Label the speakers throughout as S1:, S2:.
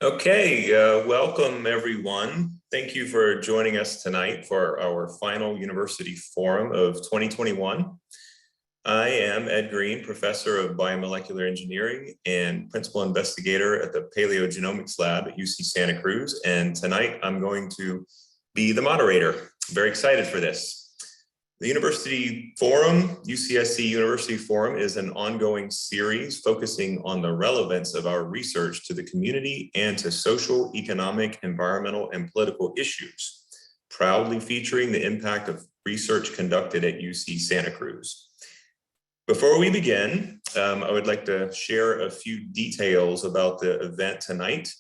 S1: Okay, welcome everyone. Thank you for joining us tonight for our final University Forum of 2021. I am Ed Green, Professor of Biomolecular Engineering and Principal Investigator at the Paleogenomics Lab at UC Santa Cruz. And tonight I'm going to be the moderator. Very excited for this. The University Forum, UCSC University Forum, is an ongoing series focusing on the relevance of our research to the community and to social, economic, environmental, and political issues, proudly featuring the impact of research conducted at UC Santa Cruz. Before we begin, I would like to share a few details about the event tonight.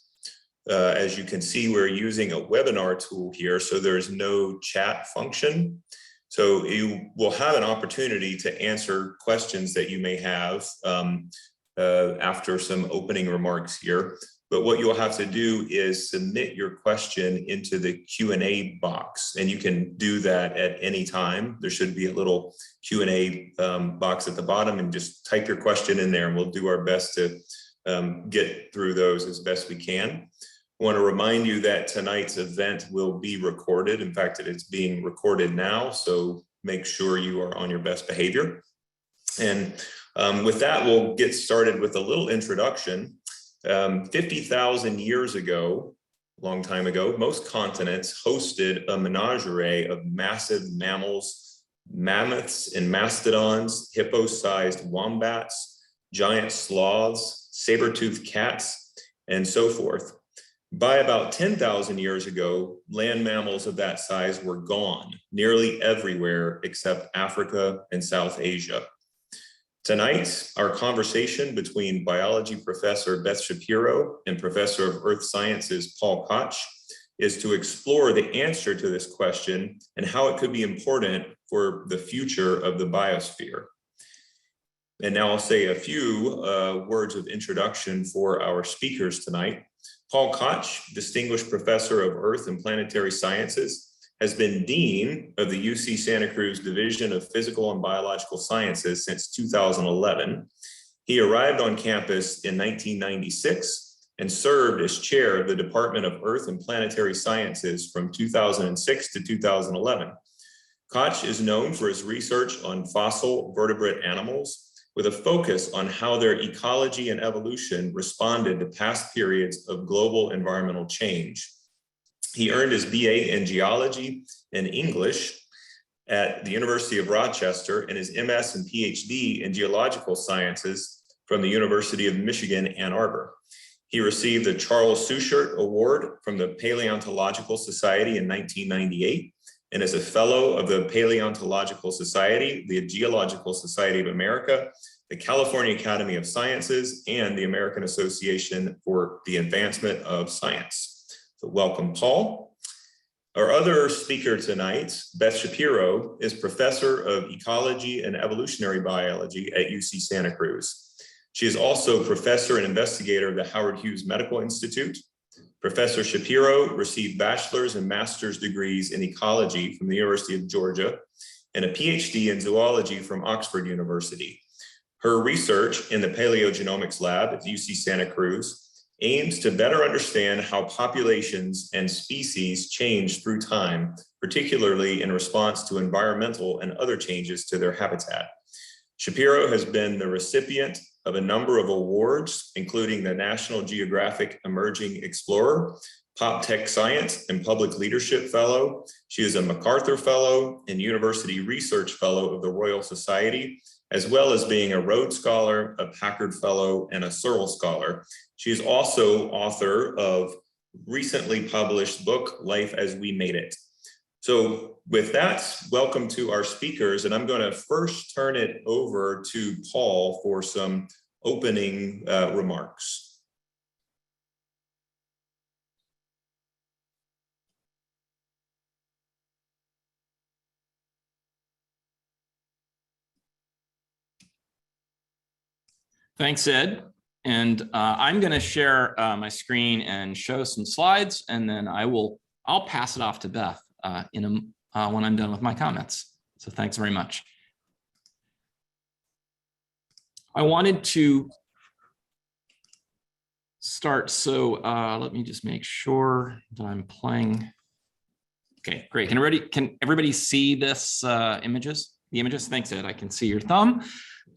S1: As you can see, we're using a webinar tool here, so there's no chat function. So you will have an opportunity to answer questions that you may have after some opening remarks here. But what you'll have to do is submit your question into the Q&A box, and you can do that at any time. There should be a little Q&A box at the bottom, and just type your question in there, and we'll do our best to get through those as best we can. I want to remind you that tonight's event will be recorded. In fact, it's being recorded now, so make sure you are on your best behavior. And with that, we'll get started with a little introduction. 50,000 years ago, a long time ago, most continents hosted a menagerie of massive mammals, mammoths and mastodons, hippo-sized wombats, giant sloths, saber-toothed cats, and so forth. By about 10,000 years ago, land mammals of that size were gone nearly everywhere except Africa and South Asia. Tonight, our conversation between biology professor Beth Shapiro and professor of earth sciences Paul Koch is to explore the answer to this question and how it could be important for the future of the biosphere. And now I'll say a few words of introduction for our speakers tonight. Paul Koch, Distinguished Professor of Earth and Planetary Sciences, has been Dean of the UC Santa Cruz Division of Physical and Biological Sciences since 2011. He arrived on campus in 1996 and served as chair of the Department of Earth and Planetary Sciences from 2006 to 2011. Koch is known for his research on fossil vertebrate animals, with a focus on how their ecology and evolution responded to past periods of global environmental change. He earned his BA in geology and English at the University of Rochester and his MS and PhD in geological sciences from the University of Michigan, Ann Arbor. He received the Charles Suchert Award from the Paleontological Society in 1998 and is a fellow of the Paleontological Society, the Geological Society of America, the California Academy of Sciences, and the American Association for the Advancement of Science. So welcome, Paul. Our other speaker tonight, Beth Shapiro, is Professor of Ecology and Evolutionary Biology at UC Santa Cruz. She is also Professor and Investigator of the Howard Hughes Medical Institute. Professor Shapiro received bachelor's and master's degrees in ecology from the University of Georgia and a PhD in zoology from Oxford University. Her research in the Paleogenomics Lab at UC Santa Cruz aims to better understand how populations and species change through time, particularly in response to environmental and other changes to their habitat. Shapiro has been the recipient of a number of awards, including the National Geographic Emerging Explorer, Pop Tech Science and Public Leadership Fellow. She is a MacArthur Fellow and University Research Fellow of the Royal Society, as well as being a Rhodes Scholar, a Packard Fellow, and a Searle Scholar. She is also author of recently published book, Life as We Made It. So with that, welcome to our speakers, and I'm going to first turn it over to Paul for some opening remarks.
S2: Thanks, Ed. And I'm going to share my screen and show some slides, and then I'll pass it off to Beth when I'm done with my comments. So thanks very much. I wanted to start. So let me just make sure that I'm playing. Okay, great. Can everybody see this images? The images? Thanks, Ed. I can see your thumb.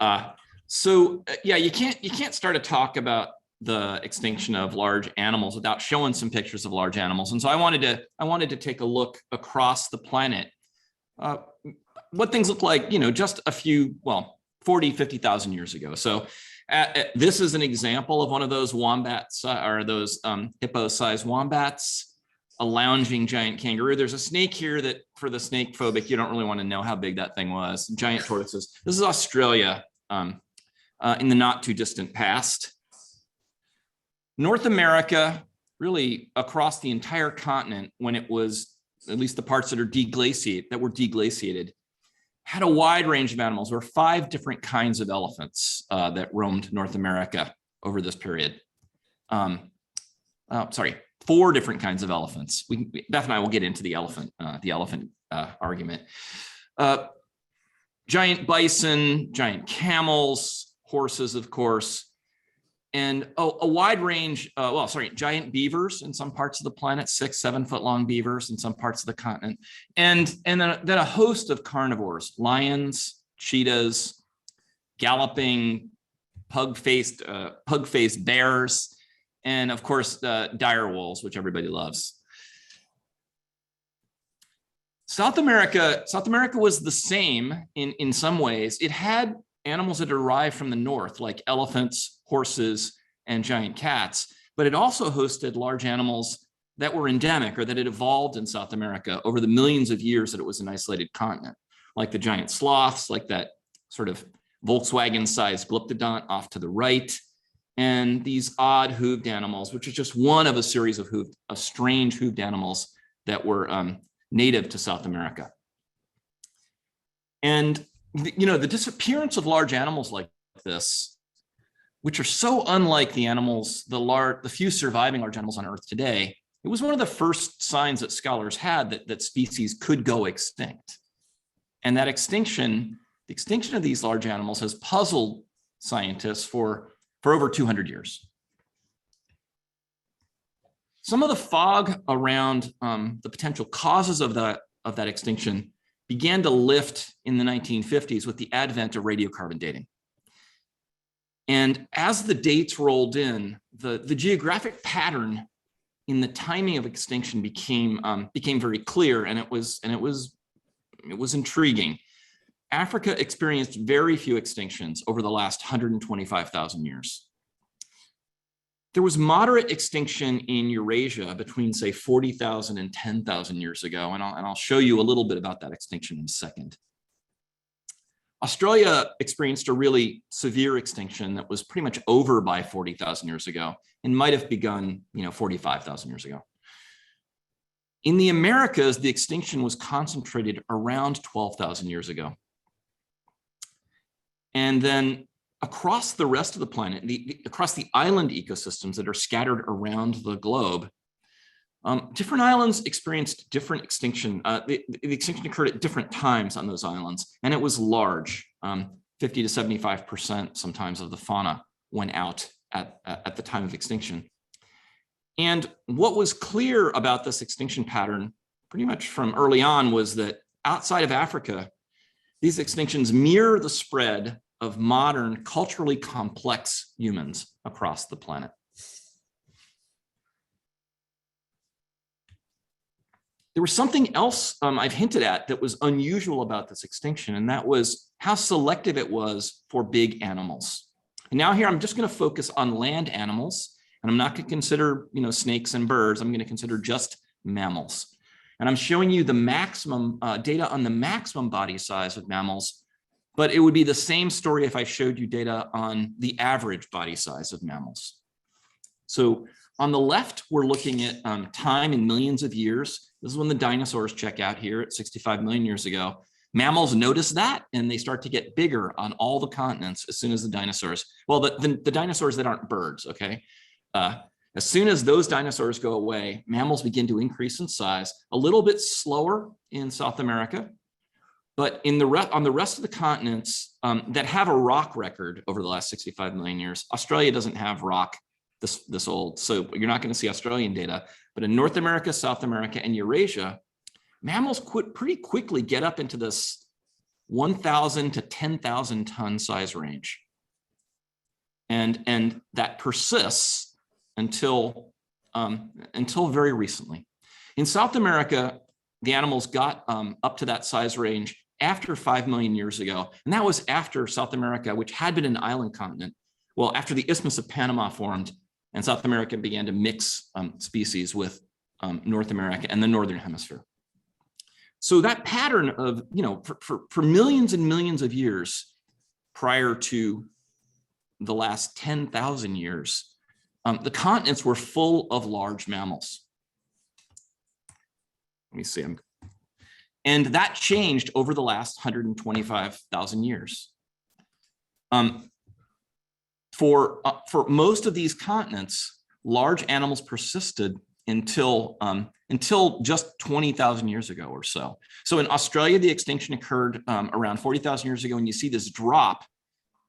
S2: Yeah, you can't start a talk about the extinction of large animals without showing some pictures of large animals. And so I wanted to take a look across the planet. What things look like, just a few, 40, 50,000 years ago. So this is an example of one of those wombats or those hippo-sized wombats, a lounging giant kangaroo. There's a snake here that for the snake phobic, you don't really want to know how big that thing was. Giant tortoises. This is Australia in the not too distant past. North America, really across the entire continent, when it was, at least the parts that were deglaciated, had a wide range of animals. There were 5 different kinds of elephants that roamed North America over this period. 4 different kinds of elephants. Beth and I will get into the elephant argument. Giant bison, giant camels, horses, of course, and a wide range, giant beavers in some parts of the planet, 6-7 foot long beavers in some parts of the continent, and then a host of carnivores, lions, cheetahs, galloping, pug-faced bears, and of course, dire wolves, which everybody loves. South America was the same in some ways. It had animals that arrived from the north, like elephants, horses, and giant cats, but it also hosted large animals that were endemic or that had evolved in South America over the millions of years that it was an isolated continent, like the giant sloths, like that sort of Volkswagen-sized glyptodont off to the right, and these odd hooved animals, which is just one of a series of strange hooved animals that were native to South America. And the disappearance of large animals like this, which are so unlike the animals, the few surviving large animals on Earth today, it was one of the first signs that scholars had that species could go extinct. And that the extinction of these large animals has puzzled scientists for over 200 years. Some of the fog around the potential causes of that extinction began to lift in the 1950s with the advent of radiocarbon dating. And as the dates rolled in, the geographic pattern in the timing of extinction became very clear, and it was intriguing. Africa experienced very few extinctions over the last 125,000 years. There was moderate extinction in Eurasia between, say, 40,000 and 10,000 years ago, and I'll show you a little bit about that extinction in a second. Australia experienced a really severe extinction that was pretty much over by 40,000 years ago and might have begun, 45,000 years ago. In the Americas, the extinction was concentrated around 12,000 years ago. And then across the rest of the planet, across the island ecosystems that are scattered around the globe, different islands experienced different extinction. The extinction occurred at different times on those islands, and it was large. 50 to 75% sometimes of the fauna went out at the time of extinction. And what was clear about this extinction pattern pretty much from early on was that outside of Africa, these extinctions mirror the spread of modern, culturally complex humans across the planet. There was something else I've hinted at that was unusual about this extinction, and that was how selective it was for big animals. And now here, I'm just going to focus on land animals, and I'm not going to consider, snakes and birds. I'm going to consider just mammals. And I'm showing you the maximum data on the maximum body size of mammals, but it would be the same story if I showed you data on the average body size of mammals. So on the left, we're looking at time in millions of years. This is when the dinosaurs check out here at 65 million years ago. Mammals notice that, and they start to get bigger on all the continents as soon as the dinosaurs, the dinosaurs that aren't birds, okay? As soon as those dinosaurs go away, mammals begin to increase in size, a little bit slower in South America, but on the rest of the continents that have a rock record over the last 65 million years, Australia doesn't have rock. this old. So you're not going to see Australian data, but in North America, South America, and Eurasia, mammals pretty quickly get up into this 1,000 to 10,000 ton size range. And that persists until very recently. In South America, the animals got up to that size range after 5 million years ago. And that was after South America, which had been an island continent, well, after the Isthmus of Panama formed and South America began to mix species with North America and the Northern Hemisphere. So that pattern of, for millions and millions of years prior to the last 10,000 years, the continents were full of large mammals. Let me see. And that changed over the last 125,000 years. For most of these continents, large animals persisted until just 20,000 years ago or so. So in Australia, the extinction occurred around 40,000 years ago, and you see this drop.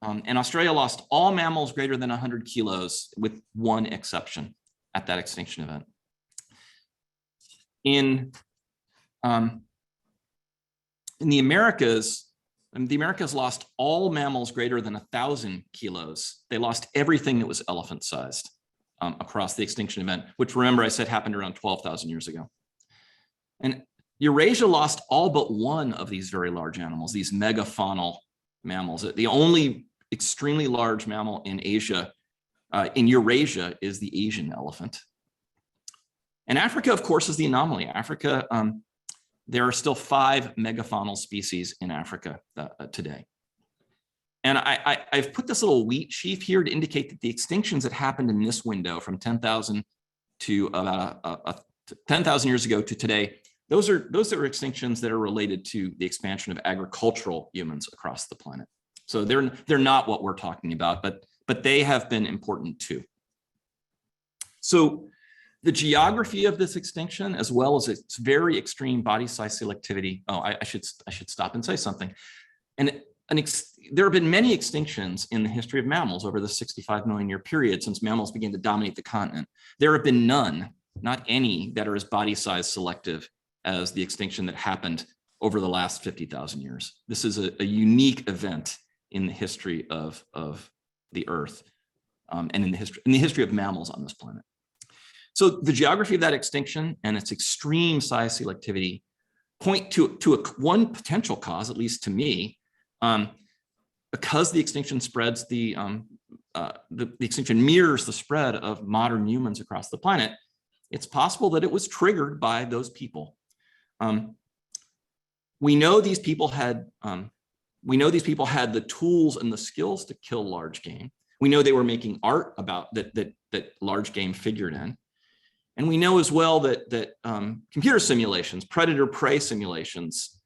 S2: And Australia lost all mammals greater than 100 kilos, with one exception at that extinction event. In the Americas lost all mammals greater than 1,000 kilos. They lost everything that was elephant-sized across the extinction event, which, remember, I said happened around 12,000 years ago. And Eurasia lost all but one of these very large animals, these megafaunal mammals. The only extremely large mammal in Asia, in Eurasia, is the Asian elephant. And Africa, of course, is the anomaly. Africa, there are still 5 megafaunal species in Africa today. And I've put this little wheat sheaf here to indicate that the extinctions that happened in this window from 10,000 to about 10,000 years ago to today, those are extinctions that are related to the expansion of agricultural humans across the planet. So they're not what we're talking about, but they have been important too. So the geography of this extinction, as well as its very extreme body size selectivity. Oh, I should stop and say something. And there have been many extinctions in the history of mammals over the 65 million year period since mammals began to dominate the continent. There have been none, not any, that are as body size selective as the extinction that happened over the last 50,000 years. This is a unique event in the history of the Earth and in the history of mammals on this planet. So the geography of that extinction and its extreme size selectivity point to one potential cause, at least to me, because the extinction spreads the extinction mirrors the spread of modern humans across the planet. It's possible that it was triggered by those people. We know these people had the tools and the skills to kill large game. We know they were making art about that large game figured in. And we know as well that computer simulations, predator-prey simulations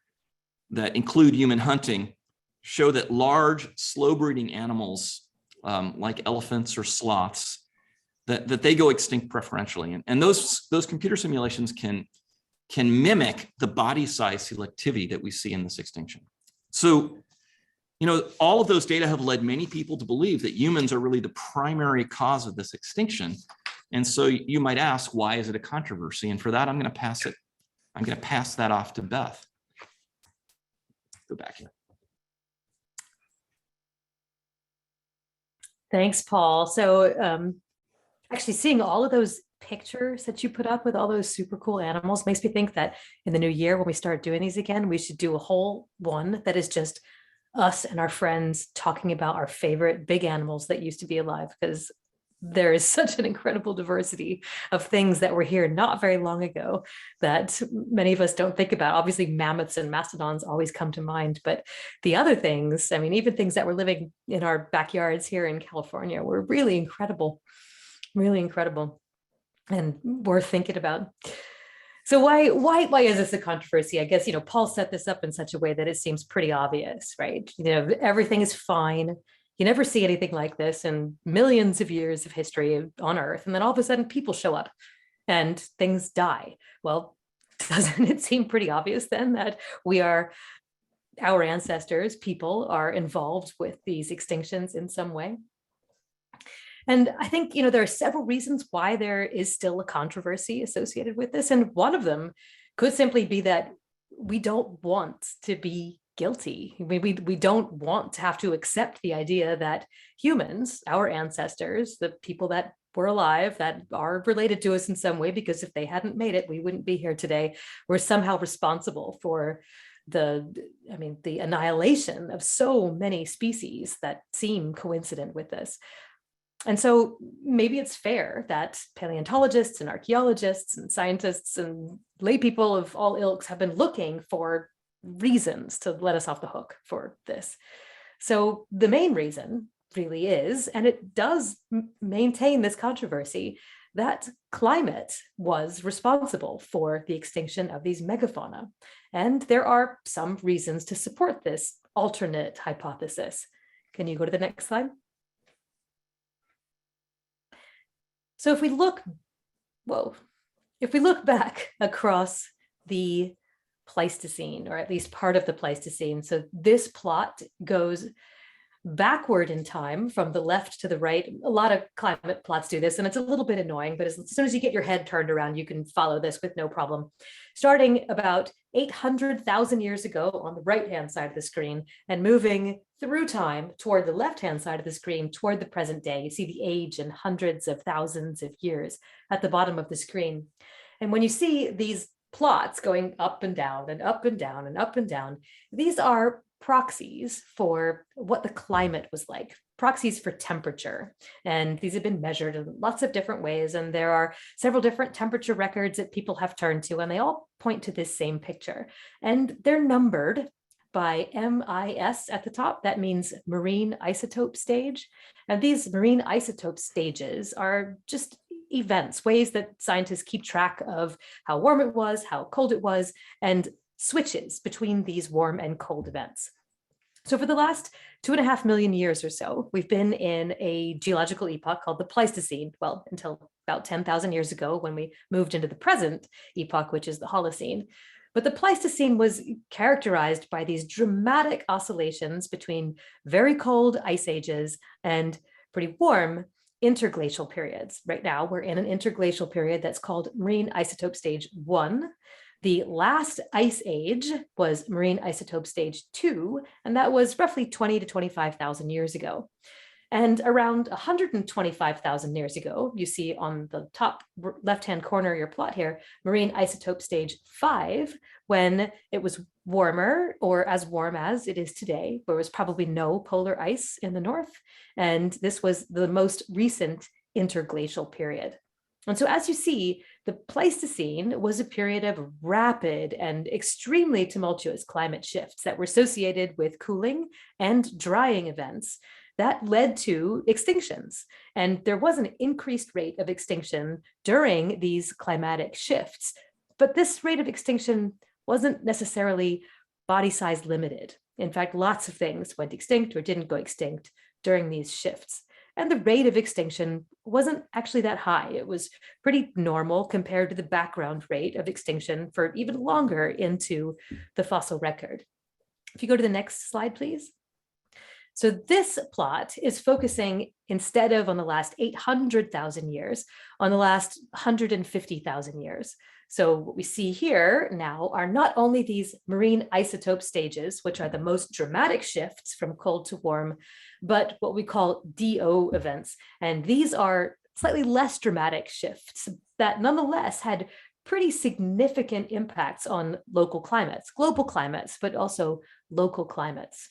S2: that include human hunting, show that large, slow-breeding animals like elephants or sloths, that they go extinct preferentially. And those computer simulations can mimic the body size selectivity that we see in this extinction. So, all of those data have led many people to believe that humans are really the primary cause of this extinction. And so you might ask, why is it a controversy? And for that, I'm going to pass that off to Beth. Go back here.
S3: Thanks, Paul. So actually seeing all of those pictures that you put up with all those super cool animals makes me think that in the new year, when we start doing these again, we should do a whole one that is just us and our friends talking about our favorite big animals that used to be alive, because there is such an incredible diversity of things that were here not very long ago that many of us don't think about. Obviously, mammoths and mastodons always come to mind, but the other things, I mean, even things that were living in our backyards here in California were really incredible, and worth thinking about. So why is this a controversy? I guess, Paul set this up in such a way that it seems pretty obvious, right? Everything is fine. You never see anything like this in millions of years of history on Earth. And then all of a sudden people show up and things die. Well, doesn't it seem pretty obvious then that our ancestors, people, are involved with these extinctions in some way? And I think, there are several reasons why there is still a controversy associated with this. And one of them could simply be that we don't want to be guilty. We don't want to have to accept the idea that humans, our ancestors, the people that were alive, that are related to us in some way, because if they hadn't made it, we wouldn't be here today, we're somehow responsible for the annihilation of so many species that seem coincident with this. And so maybe it's fair that paleontologists and archaeologists and scientists and lay people of all ilks have been looking for reasons to let us off the hook for this. So the main reason really is, and it does maintain this controversy, that climate was responsible for the extinction of these megafauna. And there are some reasons to support this alternate hypothesis. Can you go to the next slide? So if we look back across the Pleistocene, or at least part of the Pleistocene, so this plot goes backward in time from the left to the right. A lot of climate plots do this, and it's a little bit annoying, but as soon as you get your head turned around, you can follow this with no problem. Starting about 800,000 years ago on the right-hand side of the screen and moving through time toward the left-hand side of the screen toward the present day. You see the age in hundreds of thousands of years at the bottom of the screen. And when you see these plots going up and down and up and down and up and down, these are proxies for what the climate was like, proxies for temperature. And these have been measured in lots of different ways. And there are several different temperature records that people have turned to, and they all point to this same picture. And they're numbered by MIS at the top. That means marine isotope stage. And these marine isotope stages are just events, ways that scientists keep track of how warm it was, how cold it was, and switches between these warm and cold events. So for the last 2.5 million years or so, we've been in a geological epoch called the Pleistocene, well, until about 10,000 years ago when we moved into the present epoch, which is the Holocene. But the Pleistocene was characterized by these dramatic oscillations between very cold ice ages and pretty warm interglacial periods. Right now, we're in an interglacial period that's called marine isotope stage 1. The last ice age was marine isotope stage 2, and that was roughly 20 to 25,000 years ago. And around 125,000 years ago, you see on the top left-hand corner of your plot here, marine isotope stage 5, when it was warmer, or as warm as it is today, there was probably no polar ice in the north. And this was the most recent interglacial period. And so as you see, the Pleistocene was a period of rapid and extremely tumultuous climate shifts that were associated with cooling and drying events that led to extinctions. And there was an increased rate of extinction during these climatic shifts. But this rate of extinction wasn't necessarily body size limited. In fact, lots of things went extinct or didn't go extinct during these shifts. And the rate of extinction wasn't actually that high. It was pretty normal compared to the background rate of extinction for even longer into the fossil record. If you go to the next slide, please. So this plot is focusing, instead of on the last 800,000 years, on the last 150,000 years. So what we see here now are not only these marine isotope stages, which are the most dramatic shifts from cold to warm, but what we call DO events. And these are slightly less dramatic shifts that nonetheless had pretty significant impacts on local climates, global climates, but also local climates.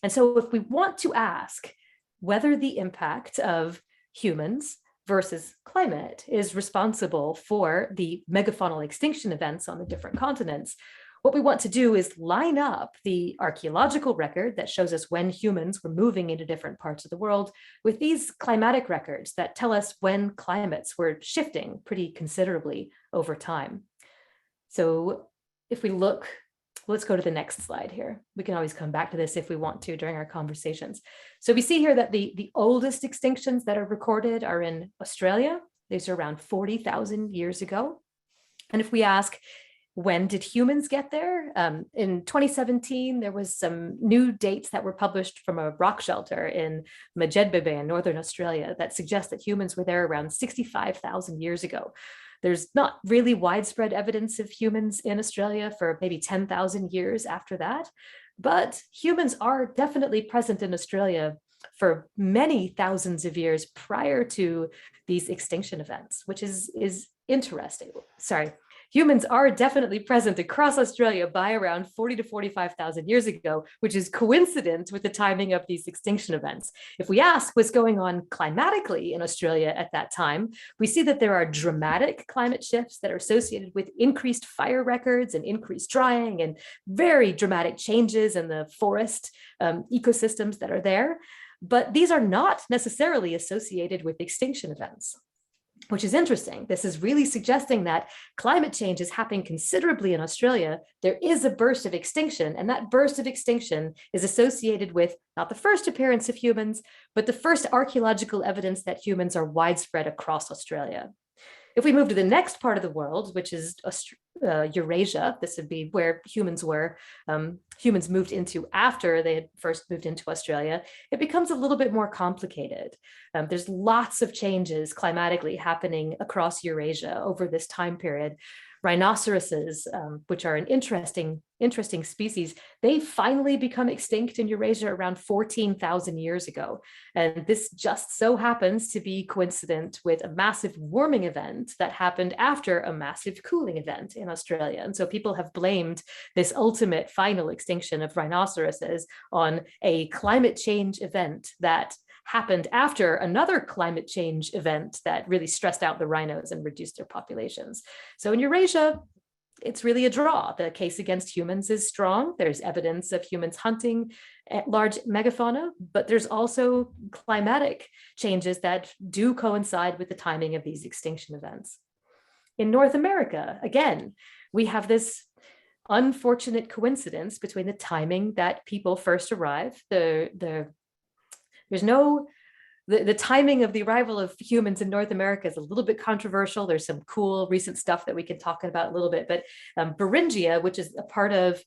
S3: And so if we want to ask whether the impact of humans versus climate is responsible for the megafaunal extinction events on the different continents, what we want to do is line up the archaeological record that shows us when humans were moving into different parts of the world with these climatic records that tell us when climates were shifting pretty considerably over time. So if we look, let's go to the next slide here. We can always come back to this if we want to during our conversations. So we see here that the oldest extinctions that are recorded are in Australia. These are around 40,000 years ago. And if we ask, when did humans get there? In 2017, there was some new dates that were published from a rock shelter in Menagerie in Northern Australia that suggest that humans were there around 65,000 years ago. There's not really widespread evidence of humans in Australia for maybe 10,000 years after that, but humans are definitely present in Australia for many thousands of years prior to these extinction events, which is interesting. Sorry. Humans are definitely present across Australia by around 40 to 45,000 years ago, which is coincident with the timing of these extinction events. If we ask what's going on climatically in Australia at that time, we see that there are dramatic climate shifts that are associated with increased fire records and increased drying and very dramatic changes in the forest ecosystems that are there. But these are not necessarily associated with extinction events, which is interesting. This is really suggesting that climate change is happening considerably in Australia. There is a burst of extinction, and that burst of extinction is associated with not the first appearance of humans, but the first archaeological evidence that humans are widespread across Australia. If we move to the next part of the world, which is Eurasia, this would be where humans were, humans moved into after they had first moved into Australia, it becomes a little bit more complicated. There's lots of changes climatically happening across Eurasia over this time period. Rhinoceroses, which are an interesting species, they finally become extinct in Eurasia around 14,000 years ago. And this just so happens to be coincident with a massive warming event that happened after a massive cooling event in Australia. And so people have blamed this ultimate final extinction of rhinoceroses on a climate change event that happened after another climate change event that really stressed out the rhinos and reduced their populations. So in Eurasia, it's really a draw. The case against humans is strong. There's evidence of humans hunting large megafauna, but there's also climatic changes that do coincide with the timing of these extinction events. In North America, again, we have this unfortunate coincidence between the timing that people first arrive. The timing of the arrival of humans in North America is a little bit controversial. There's some cool recent stuff that we can talk about a little bit, but Beringia, which is a part of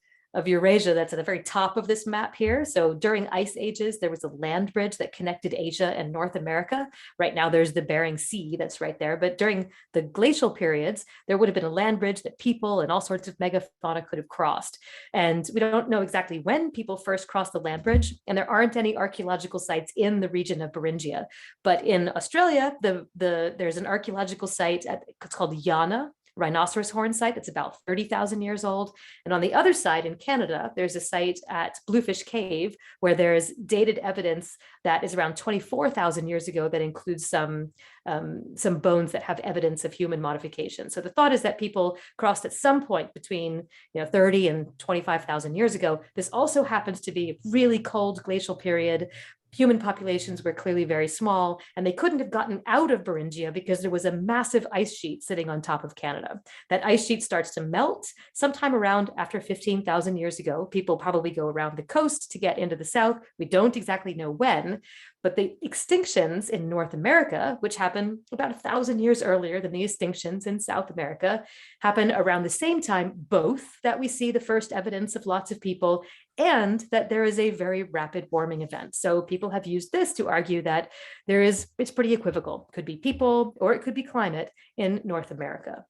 S3: Eurasia that's at the very top of this map here. So during ice ages, there was a land bridge that connected Asia and North America. Right now there's the Bering Sea that's right there. But during the glacial periods, there would have been a land bridge that people and all sorts of megafauna could have crossed. And we don't know exactly when people first crossed the land bridge, and there aren't any archaeological sites in the region of Beringia. But in Australia, there's an archaeological site it's called Yana rhinoceros horn site that's about 30,000 years old. And on the other side in Canada, there's a site at Bluefish Cave where there's dated evidence that is around 24,000 years ago that includes some bones that have evidence of human modification. So the thought is that people crossed at some point between 30 and 25,000 years ago. This also happens to be a really cold glacial period. Human populations were clearly very small, and they couldn't have gotten out of Beringia because there was a massive ice sheet sitting on top of Canada. That ice sheet starts to melt sometime around after 15,000 years ago. People probably go around the coast to get into the south. We don't exactly know when, but the extinctions in North America, which happened about 1,000 years earlier than the extinctions in South America, happen around the same time, both that we see the first evidence of lots of people and that there is a very rapid warming event. So people have used this to argue that it's pretty equivocal. It could be people or it could be climate in North America.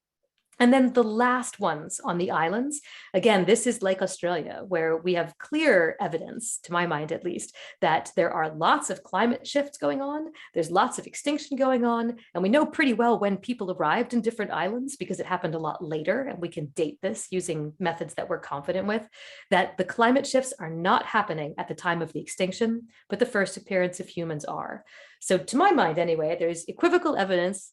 S3: And then the last ones on the islands, again, this is like Australia, where we have clear evidence, to my mind at least, that there are lots of climate shifts going on, there's lots of extinction going on, and we know pretty well when people arrived in different islands because it happened a lot later, and we can date this using methods that we're confident with, that the climate shifts are not happening at the time of the extinction, but the first appearance of humans are. So to my mind, anyway, there's equivocal evidence,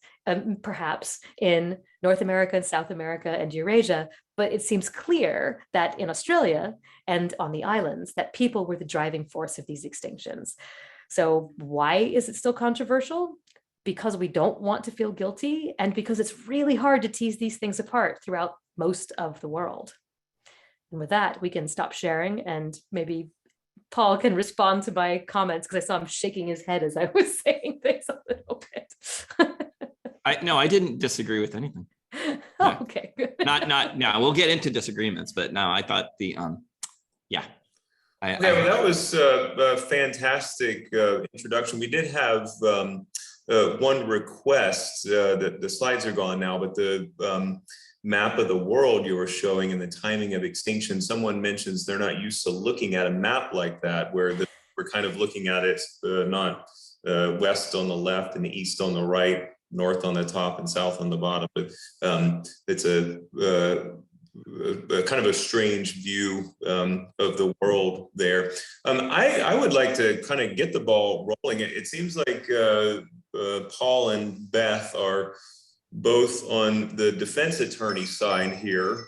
S3: perhaps, in North America and South America and Eurasia, but it seems clear that in Australia and on the islands, that people were the driving force of these extinctions. So why is it still controversial? Because we don't want to feel guilty, and because it's really hard to tease these things apart throughout most of the world. And with that, we can stop sharing, and maybe Paul can respond to my comments because I saw him shaking his head as I was saying things a little bit.
S2: No, I didn't disagree with anything.
S3: Oh, okay.
S2: Not now. We'll get into disagreements, but no, I thought yeah.
S1: Okay, well, that was a fantastic introduction. We did have one request. The slides are gone now, but the map of the world you were showing and the timing of extinction, someone mentions they're not used to looking at a map like that, where we're kind of looking at it not west on the left and east on the right, north on the top and south on the bottom. But it's a kind of a strange view of the world there. I would like to kind of get the ball rolling. It seems like Paul and Beth are both on the defense attorney side here.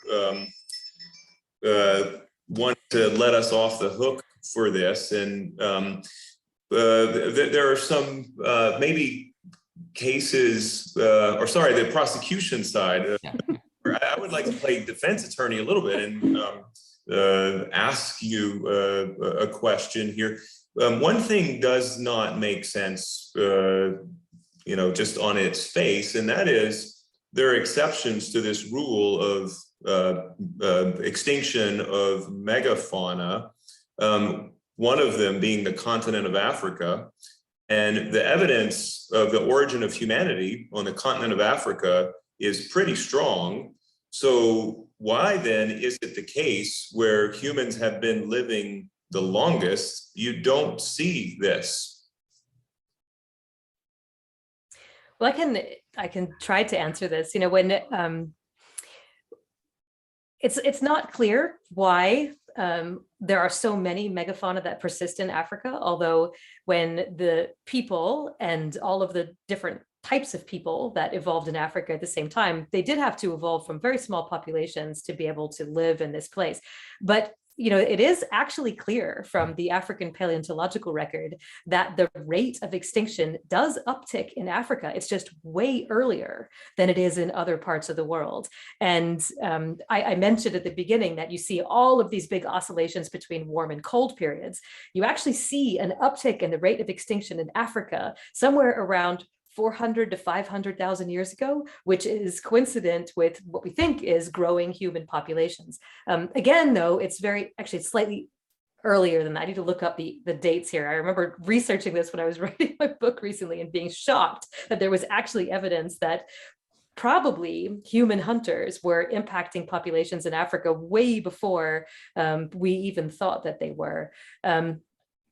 S1: Want to let us off the hook for this, and there are some maybe cases, or sorry, the prosecution side. I would like to play defense attorney a little bit and ask you a question here. One thing does not make sense, just on its face, and that is there are exceptions to this rule of extinction of megafauna. One of them being the continent of Africa, and the evidence of the origin of humanity on the continent of Africa is pretty strong. So why then is it the case where humans have been living the longest, you don't see this?
S3: Well, I can try to answer this. When it's not clear why there are so many megafauna that persist in Africa, although when the people and all of the different types of people that evolved in Africa at the same time, they did have to evolve from very small populations to be able to live in this place. But it is actually clear from the African paleontological record that the rate of extinction does uptick in Africa. It's just way earlier than it is in other parts of the world. And I mentioned at the beginning that you see all of these big oscillations between warm and cold periods. You actually see an uptick in the rate of extinction in Africa somewhere around 400 to 500,000 years ago, which is coincident with what we think is growing human populations. Again, though, it's slightly earlier than that. I need to look up the dates here. I remember researching this when I was writing my book recently and being shocked that there was actually evidence that probably human hunters were impacting populations in Africa way before we even thought that they were.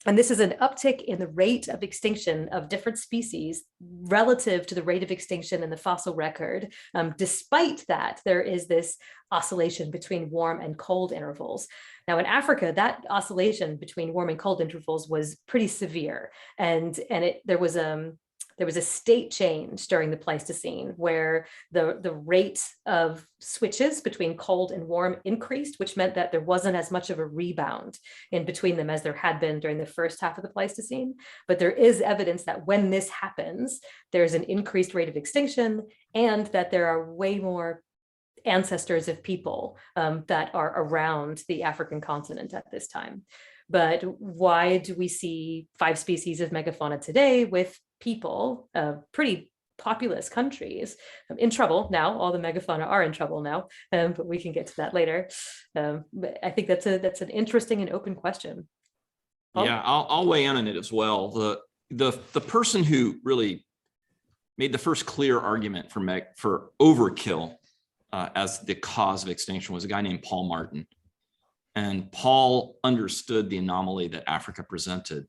S3: And this is an uptick in the rate of extinction of different species relative to the rate of extinction in the fossil record. Despite that, there is this oscillation between warm and cold intervals. Now in Africa, that oscillation between warm and cold intervals was pretty severe. And there was a state change during the Pleistocene where the rate of switches between cold and warm increased, which meant that there wasn't as much of a rebound in between them as there had been during the first half of the Pleistocene. But there is evidence that when this happens, there's an increased rate of extinction and that there are way more ancestors of people that are around the African continent at this time. But why do we see 5 species of megafauna today with people, pretty populous countries, in trouble now? All the megafauna are in trouble now, but we can get to that later. But I think that's an interesting and open question. Paul?
S2: Yeah, I'll weigh in on it as well. The person who really made the first clear argument for overkill as the cause of extinction was a guy named Paul Martin. And Paul understood the anomaly that Africa presented.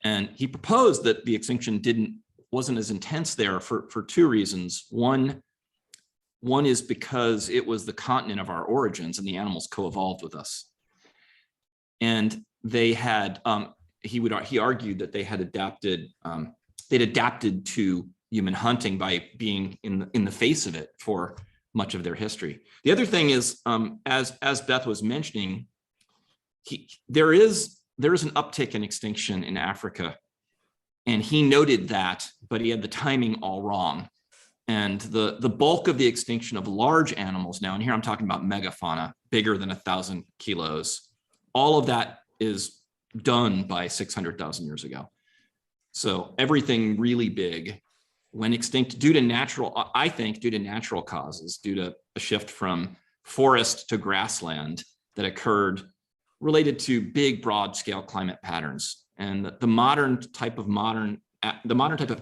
S2: And he proposed that the extinction wasn't as intense there for 2 reasons. One is because it was the continent of our origins and the animals co-evolved with us. And they had, he argued that they had adapted, they'd adapted to human hunting by being in the face of it for much of their history. The other thing is, as Beth was mentioning, there is an uptick in extinction in Africa, and he noted that, but he had the timing all wrong. And the bulk of the extinction of large animals now, and here I'm talking about megafauna, bigger than 1,000 kilos, all of that is done by 600,000 years ago. So everything really big went extinct due to natural, I think, due to natural causes, due to a shift from forest to grassland that occurred related to big, broad scale climate patterns. And the modern type of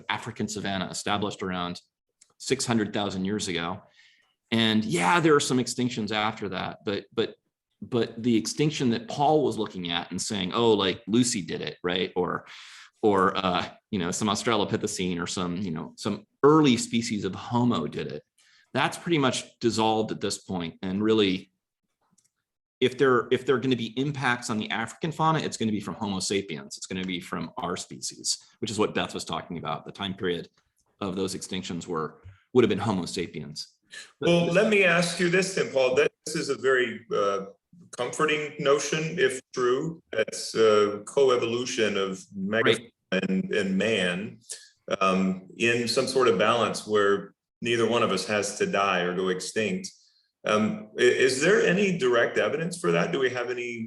S2: African savanna established around 600,000 years ago. And yeah, there are some extinctions after that, but the extinction that Paul was looking at and saying, oh, like Lucy did it, right? Or some Australopithecine or some early species of Homo did it. That's pretty much dissolved at this point. And really, if there are going to be impacts on the African fauna, it's going to be from Homo sapiens. It's going to be from our species, which is what Beth was talking about. The time period of those extinctions would have been Homo sapiens.
S1: Well, let me ask you this then, Paul. This is a very comforting notion, if true. That's coevolution of megafauna and man in some sort of balance where neither one of us has to die or go extinct. Is there any direct evidence for that? Do we have any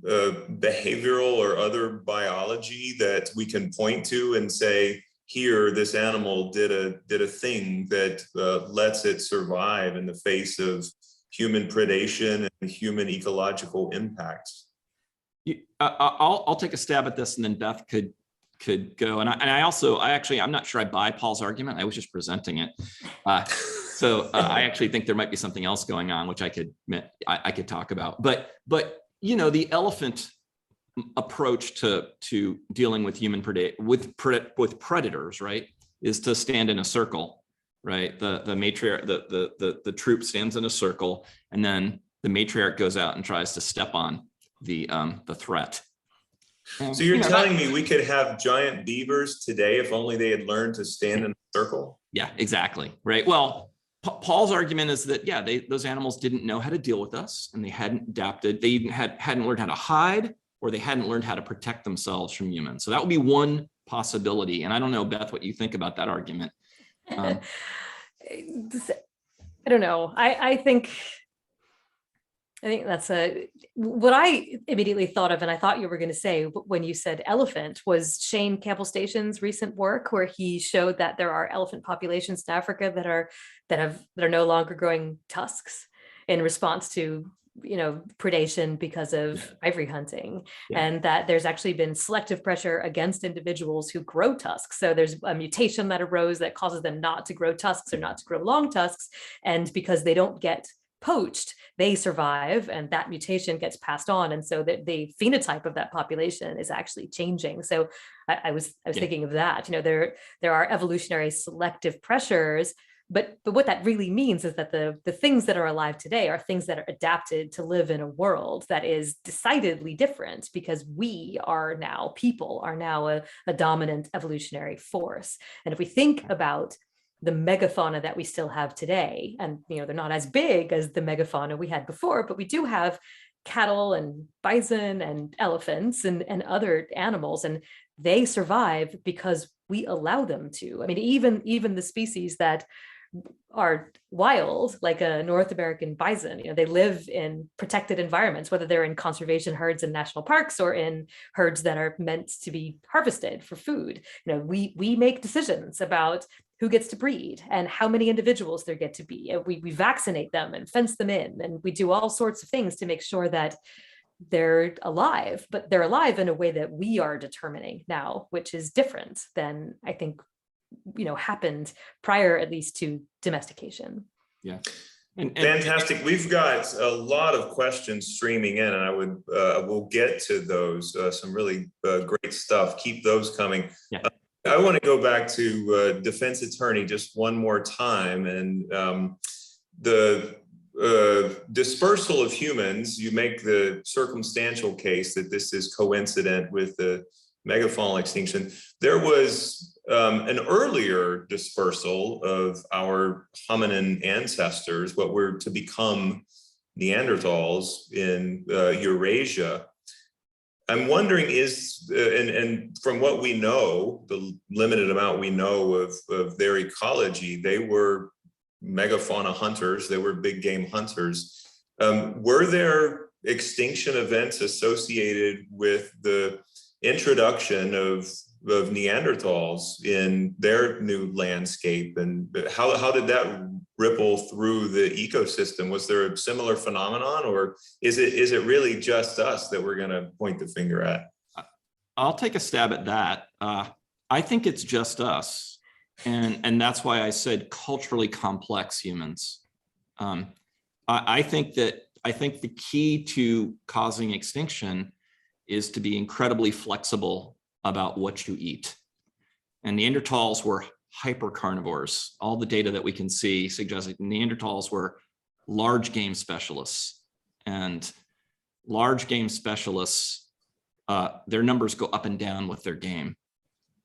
S1: behavioral or other biology that we can point to and say, here, this animal did a thing that lets it survive in the face of human predation and human ecological impacts?
S2: I'll take a stab at this, and then Beth could go. And I'm not sure I buy Paul's argument. I was just presenting it. So I actually think there might be something else going on, which I could talk about. But the elephant approach to dealing with with predators, right, is to stand in a circle, right? The matriarch, the troop stands in a circle, and then the matriarch goes out and tries to step on the threat. And,
S1: so you're telling me we could have giant beavers today if only they had learned to stand in a circle?
S2: Yeah, exactly. Right. Well, Paul's argument is that, yeah, those animals didn't know how to deal with us, and they hadn't adapted. They even hadn't learned how to hide, or they hadn't learned how to protect themselves from humans. So that would be one possibility. And I don't know, Beth, what you think about that argument.
S3: I don't know. I think that's what I immediately thought of, and I thought you were going to say when you said elephant, was Shane Campbell-Station's recent work, where he showed that there are elephant populations in Africa that are no longer growing tusks in response to predation because of ivory hunting, and that there's actually been selective pressure against individuals who grow tusks. So there's a mutation that arose that causes them not to grow tusks or not to grow long tusks, and because they don't get poached, they survive, and that mutation gets passed on, and so that the phenotype of that population is actually changing. So I was thinking of that. There are evolutionary selective pressures, but what that really means is that the things that are alive today are things that are adapted to live in a world that is decidedly different, because people are now a dominant evolutionary force. And if we think about the megafauna that we still have today, and they're not as big as the megafauna we had before, but we do have cattle and bison and elephants and other animals, and they survive because we allow them to. I mean, even the species that are wild, like a North American bison, they live in protected environments, whether they're in conservation herds in national parks or in herds that are meant to be harvested for food. We make decisions about who gets to breed and how many individuals there get to be. We vaccinate them and fence them in, and we do all sorts of things to make sure that they're alive, but they're alive in a way that we are determining now, which is different than I think happened prior, at least, to domestication.
S2: Yeah.
S1: Fantastic. We've got a lot of questions streaming in, and we'll get to those. Some really great stuff. Keep those coming.
S2: Yeah.
S1: I want to go back to defense attorney just one more time, and the dispersal of humans. You make the circumstantial case that this is coincident with the megafauna extinction. There was an earlier dispersal of our hominin ancestors, what were to become Neanderthals in Eurasia. I'm wondering, and from what we know, the limited amount we know of their ecology, they were megafauna hunters, they were big game hunters. Were there extinction events associated with the introduction of Neanderthals in their new landscape, and how did that ripple through the ecosystem? Was there a similar phenomenon, or is it really just us that we're going to point the finger at?
S2: I'll take a stab at that. I think it's just us, and that's why I said culturally complex humans. I think the key to causing extinction is to be incredibly flexible about what you eat. And Neanderthals were hyper carnivores. All the data that we can see suggests that Neanderthals were large game specialists, and large game specialists, their numbers go up and down with their game.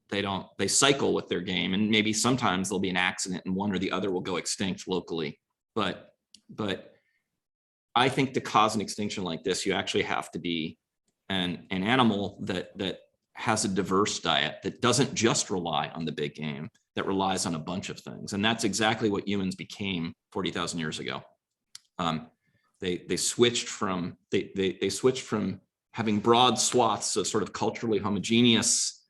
S2: They cycle with their game, and maybe sometimes there'll be an accident and one or the other will go extinct locally. But I think to cause an extinction like this, you actually have to be an animal that has a diverse diet, that doesn't just rely on the big game, that relies on a bunch of things. And that's exactly what humans became 40,000 years ago. They switched from having broad swaths of sort of culturally homogeneous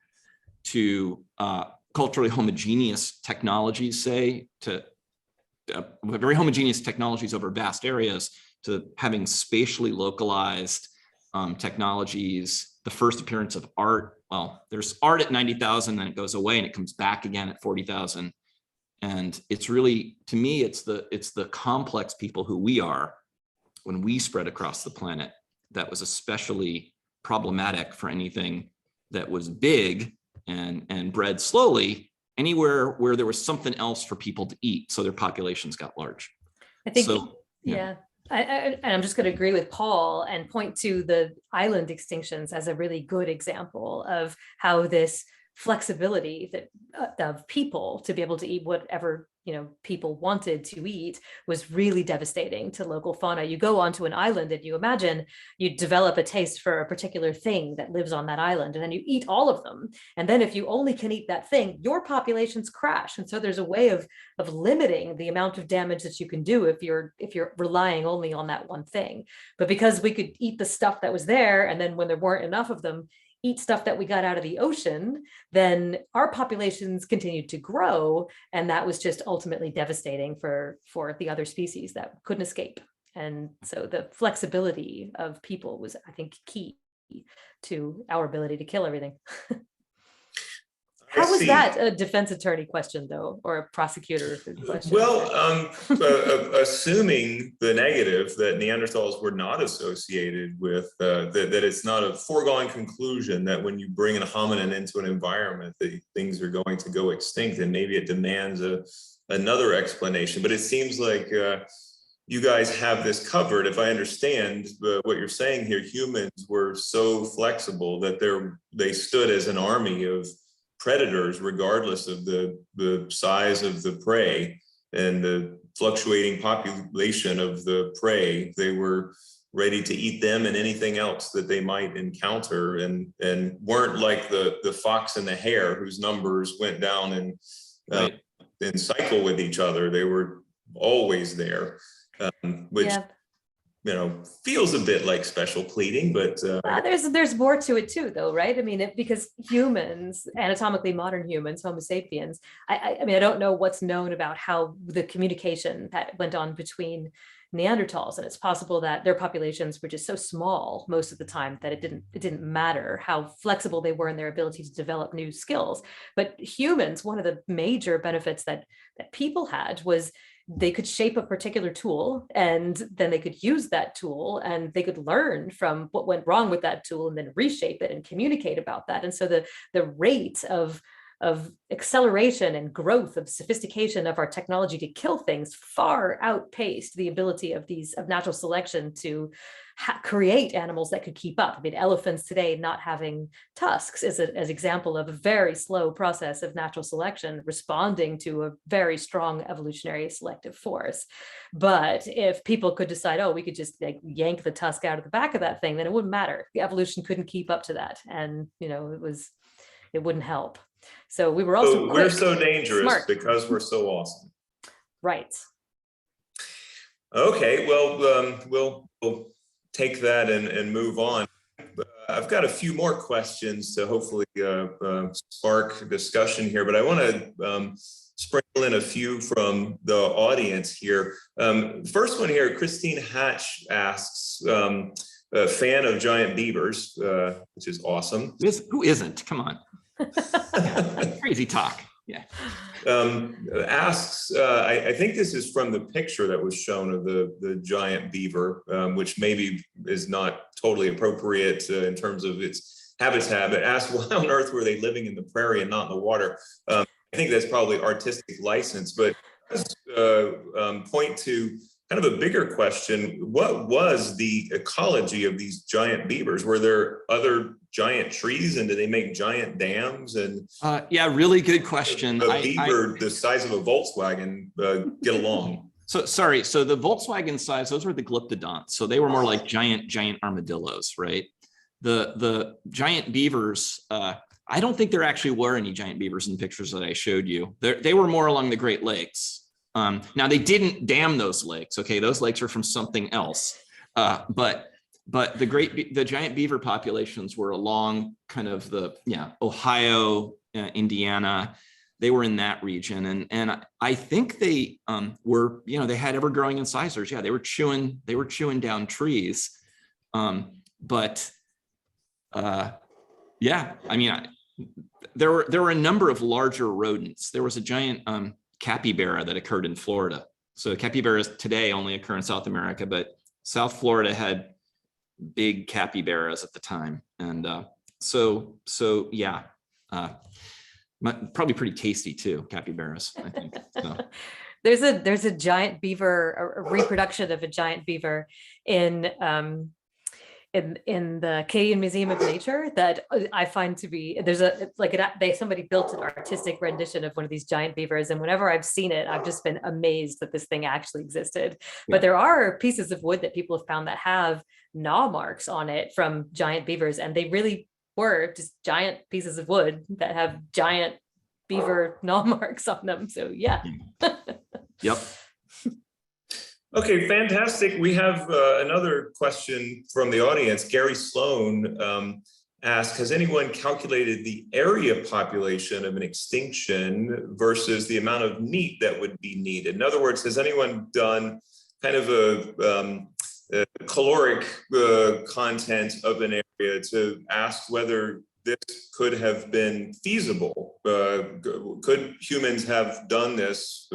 S2: to culturally homogeneous technologies, say, to very homogeneous technologies over vast areas, to having spatially localized technologies. The first appearance of art, well, there's art at 90,000, then it goes away and it comes back again at 40,000. And it's really, to me, it's the complex people who we are when we spread across the planet that was especially problematic for anything that was big and bred slowly, anywhere where there was something else for people to eat. So their populations got large.
S3: I think,
S2: so,
S3: yeah. And I'm just going to agree with Paul and point to the island extinctions as a really good example of how this flexibility of people to be able to eat whatever people wanted to eat was really devastating to local fauna. You go onto an island and you imagine you develop a taste for a particular thing that lives on that island, and then you eat all of them. And then if you only can eat that thing, your populations crash. And so there's a way of limiting the amount of damage that you can do if you're relying only on that one thing. But because we could eat the stuff that was there, and then when there weren't enough of them, eat stuff that we got out of the ocean, then our populations continued to grow. And that was just ultimately devastating for the other species that couldn't escape. And so the flexibility of people was, I think, key to our ability to kill everything. How was that a defense attorney question, though, or a prosecutor question?
S1: Well, assuming the negative, that Neanderthals were not associated with, that it's not a foregone conclusion that when you bring a hominin into an environment, that things are going to go extinct, and maybe it demands another explanation. But it seems like you guys have this covered. If I understand what you're saying here, humans were so flexible that they stood as an army of predators, regardless of the size of the prey and the fluctuating population of the prey. They were ready to eat them and anything else that they might encounter, and weren't like the fox and the hare, whose numbers went down and cycle with each other. They were always there, which feels a bit like special pleading, but
S3: there's more to it too, though, right? I mean, because humans, anatomically modern humans, Homo sapiens, I mean, I don't know what's known about how the communication that went on between Neanderthals, and it's possible that their populations were just so small most of the time that it didn't matter how flexible they were in their ability to develop new skills. But humans, one of the major benefits that people had was they could shape a particular tool, and then they could use that tool, and they could learn from what went wrong with that tool and then reshape it and communicate about that. And so the rate of acceleration and growth of sophistication of our technology to kill things far outpaced the ability of natural selection to create animals that could keep up. I mean, elephants today not having tusks is an example of a very slow process of natural selection responding to a very strong evolutionary selective force. But if people could decide, oh, we could just yank the tusk out of the back of that thing, then it wouldn't matter. The evolution couldn't keep up to that, and it wouldn't help. So we were also
S1: we're so dangerous,
S3: smart,
S1: because we're so awesome.
S3: Right.
S1: Okay, well, we'll take that and move on. I've got a few more questions to hopefully spark discussion here, but I want to sprinkle in a few from the audience here. First one here, Christine Hatch asks, a fan of giant beavers, which is awesome.
S2: Who isn't? Come on. Crazy talk. Yeah.
S1: Asks, I think this is from the picture that was shown of the giant beaver, which maybe is not totally appropriate in terms of its habitat, but asks, why on earth were they living in the prairie and not in the water? I think that's probably artistic license, but point to kind of a bigger question. What was the ecology of these giant beavers? Were there other giant trees, and did they make giant dams? And
S2: yeah, really good question.
S1: A beaver the size of a Volkswagen get along?
S2: So sorry, so the Volkswagen size, those were the glyptodonts. So they were more like giant armadillos, right? The giant beavers, I don't think there actually were any giant beavers in the pictures that I showed you. They were more along the Great Lakes. Now they didn't dam those lakes. Okay, those lakes are from something else. But the giant beaver populations were along kind of the Ohio, Indiana. They were in that region, and I think they were, they had ever growing incisors. Yeah, they were chewing down trees. Yeah, I mean, there were a number of larger rodents. There was a giant capybara that occurred in Florida. So capybaras today only occur in South America, but South Florida had big capybaras at the time. And so yeah, probably pretty tasty too, capybaras, I think. So.
S3: There's a giant beaver, a reproduction of a giant beaver in the Canadian Museum of Nature that I find to be, somebody built an artistic rendition of one of these giant beavers, and whenever I've seen it, I've just been amazed that this thing actually existed. Yeah. But there are pieces of wood that people have found that have gnaw marks on it from giant beavers, and they really were just giant pieces of wood that have giant beaver gnaw marks on them. So yeah.
S2: Yep.
S1: Okay, fantastic. We have another question from the audience. Gary Sloan asked, has anyone calculated the area population of an extinction versus the amount of meat that would be needed? In other words, has anyone done kind of a caloric content of an area to ask whether this could have been feasible? Could humans have done this?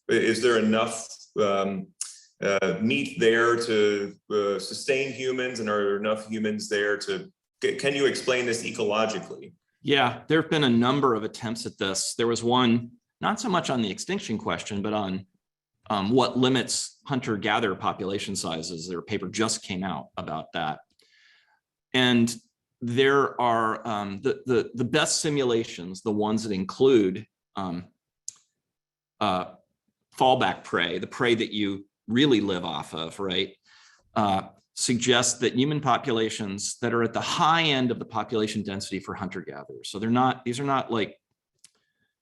S1: Is there enough meat there to sustain humans, and are there enough humans there to, can you explain this ecologically? Yeah,
S2: there have been a number of attempts at this. There was one, not so much on the extinction question, but on what limits hunter-gatherer population sizes. Their paper just came out about that. And there are the best simulations, the ones that include fallback prey, the prey that you really live off of, right? Suggest that human populations that are at the high end of the population density for hunter-gatherers. So these are not like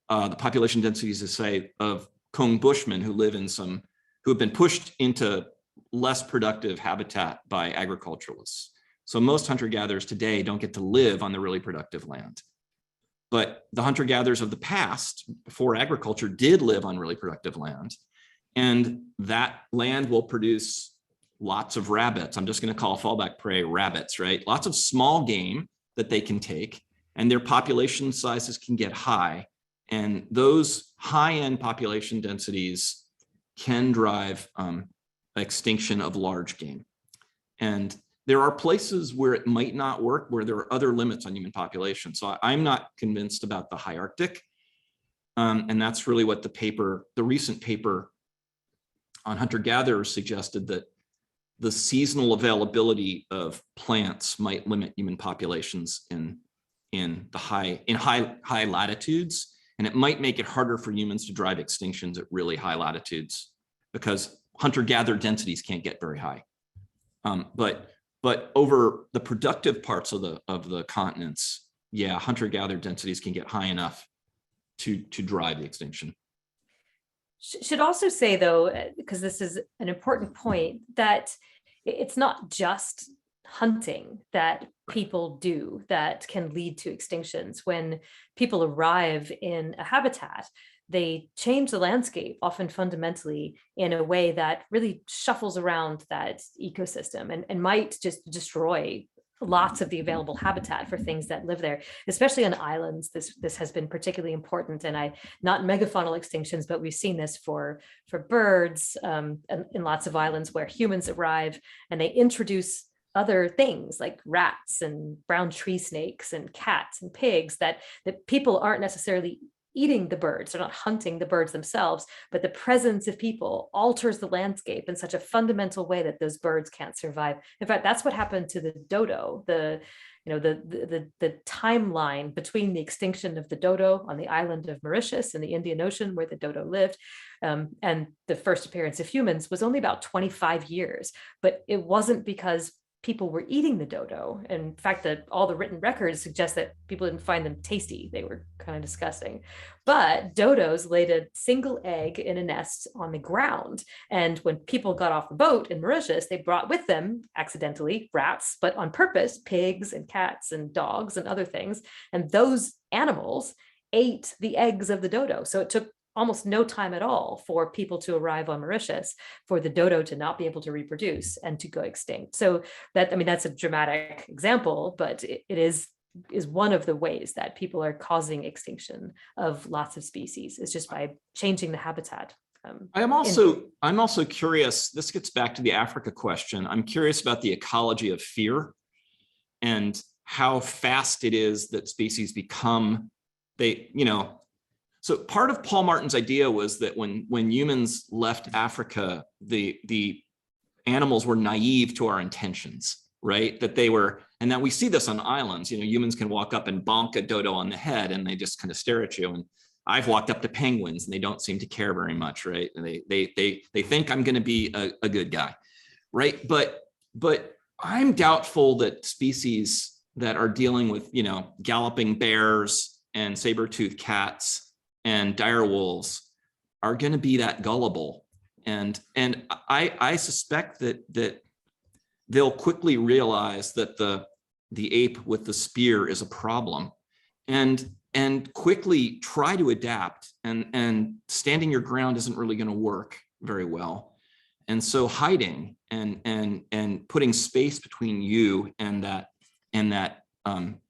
S2: the population densities, to say, of Kong bushmen who have been pushed into less productive habitat by agriculturalists. So most hunter-gatherers today don't get to live on the really productive land. But the hunter-gatherers of the past, before agriculture, did live on really productive land. And that land will produce lots of rabbits. I'm just going to call fallback prey rabbits, right? Lots of small game that they can take, and their population sizes can get high. And those high-end population densities can drive extinction of large game. And there are places where it might not work, where there are other limits on human population. So I'm not convinced about the high Arctic. And that's really what the recent paper on hunter-gatherers suggested, that the seasonal availability of plants might limit human populations in high latitudes, and it might make it harder for humans to drive extinctions at really high latitudes, because hunter-gatherer densities can't get very high. But over the productive parts of the continents, yeah, hunter-gatherer densities can get high enough to drive the extinction.
S3: Should also say, though, because this is an important point, that it's not just hunting that people do that can lead to extinctions. When people arrive in a habitat, they change the landscape, often fundamentally, in a way that really shuffles around that ecosystem and might just destroy lots of the available habitat for things that live there, especially on islands. This has been particularly important, and not megafaunal extinctions, but we've seen this for birds in lots of islands where humans arrive and they introduce other things like rats and brown tree snakes and cats and pigs that people aren't necessarily eating the birds. They're not hunting the birds themselves, but the presence of people alters the landscape in such a fundamental way that those birds can't survive. In fact, that's what happened to the dodo. The timeline between the extinction of the dodo on the island of Mauritius in the Indian Ocean, where the dodo lived, and the first appearance of humans was only about 25 years. But it wasn't because people were eating the dodo. In fact, that all the written records suggest that people didn't find them tasty. They were kind of disgusting. But dodos laid a single egg in a nest on the ground. And when people got off the boat in Mauritius, they brought with them, accidentally, rats, but on purpose, pigs and cats and dogs and other things. And those animals ate the eggs of the dodo. So it took almost no time at all for people to arrive on Mauritius, for the dodo to not be able to reproduce and to go extinct. So that, I mean, that's a dramatic example, but it is one of the ways that people are causing extinction of lots of species, is just by changing the habitat.
S2: I'm also curious, this gets back to the Africa question. I'm curious about the ecology of fear and how fast it is that species become, so part of Paul Martin's idea was that when humans left Africa, the animals were naive to our intentions, right? That they were, and that we see this on islands. Humans can walk up and bonk a dodo on the head, and they just kind of stare at you. And I've walked up to penguins, and they don't seem to care very much, right? And they think I'm going to be a good guy, right? But I'm doubtful that species that are dealing with galloping bears and saber-toothed cats and dire wolves are going to be that gullible, and I suspect that they'll quickly realize that the ape with the spear is a problem, and quickly try to adapt. And standing your ground isn't really going to work very well, and so hiding and putting space between you and that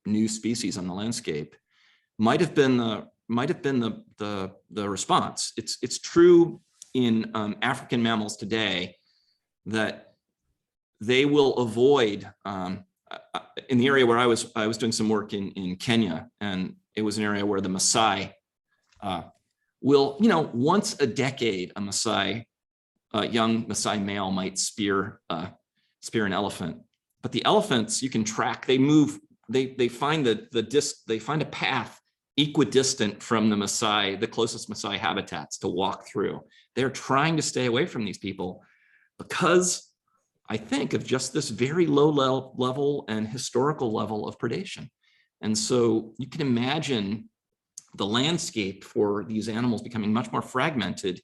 S2: new species on the landscape might have been the response. It's true in African mammals today that they will avoid, in the area where I was doing some work in Kenya, and it was an area where the Maasai will, once a decade, a young Maasai male might spear an elephant. But the elephants, you can track, they move, they find they find a path equidistant from the closest Maasai habitats to walk through. They're trying to stay away from these people because, I think, of just this very low level and historical level of predation. And so you can imagine the landscape for these animals becoming much more fragmented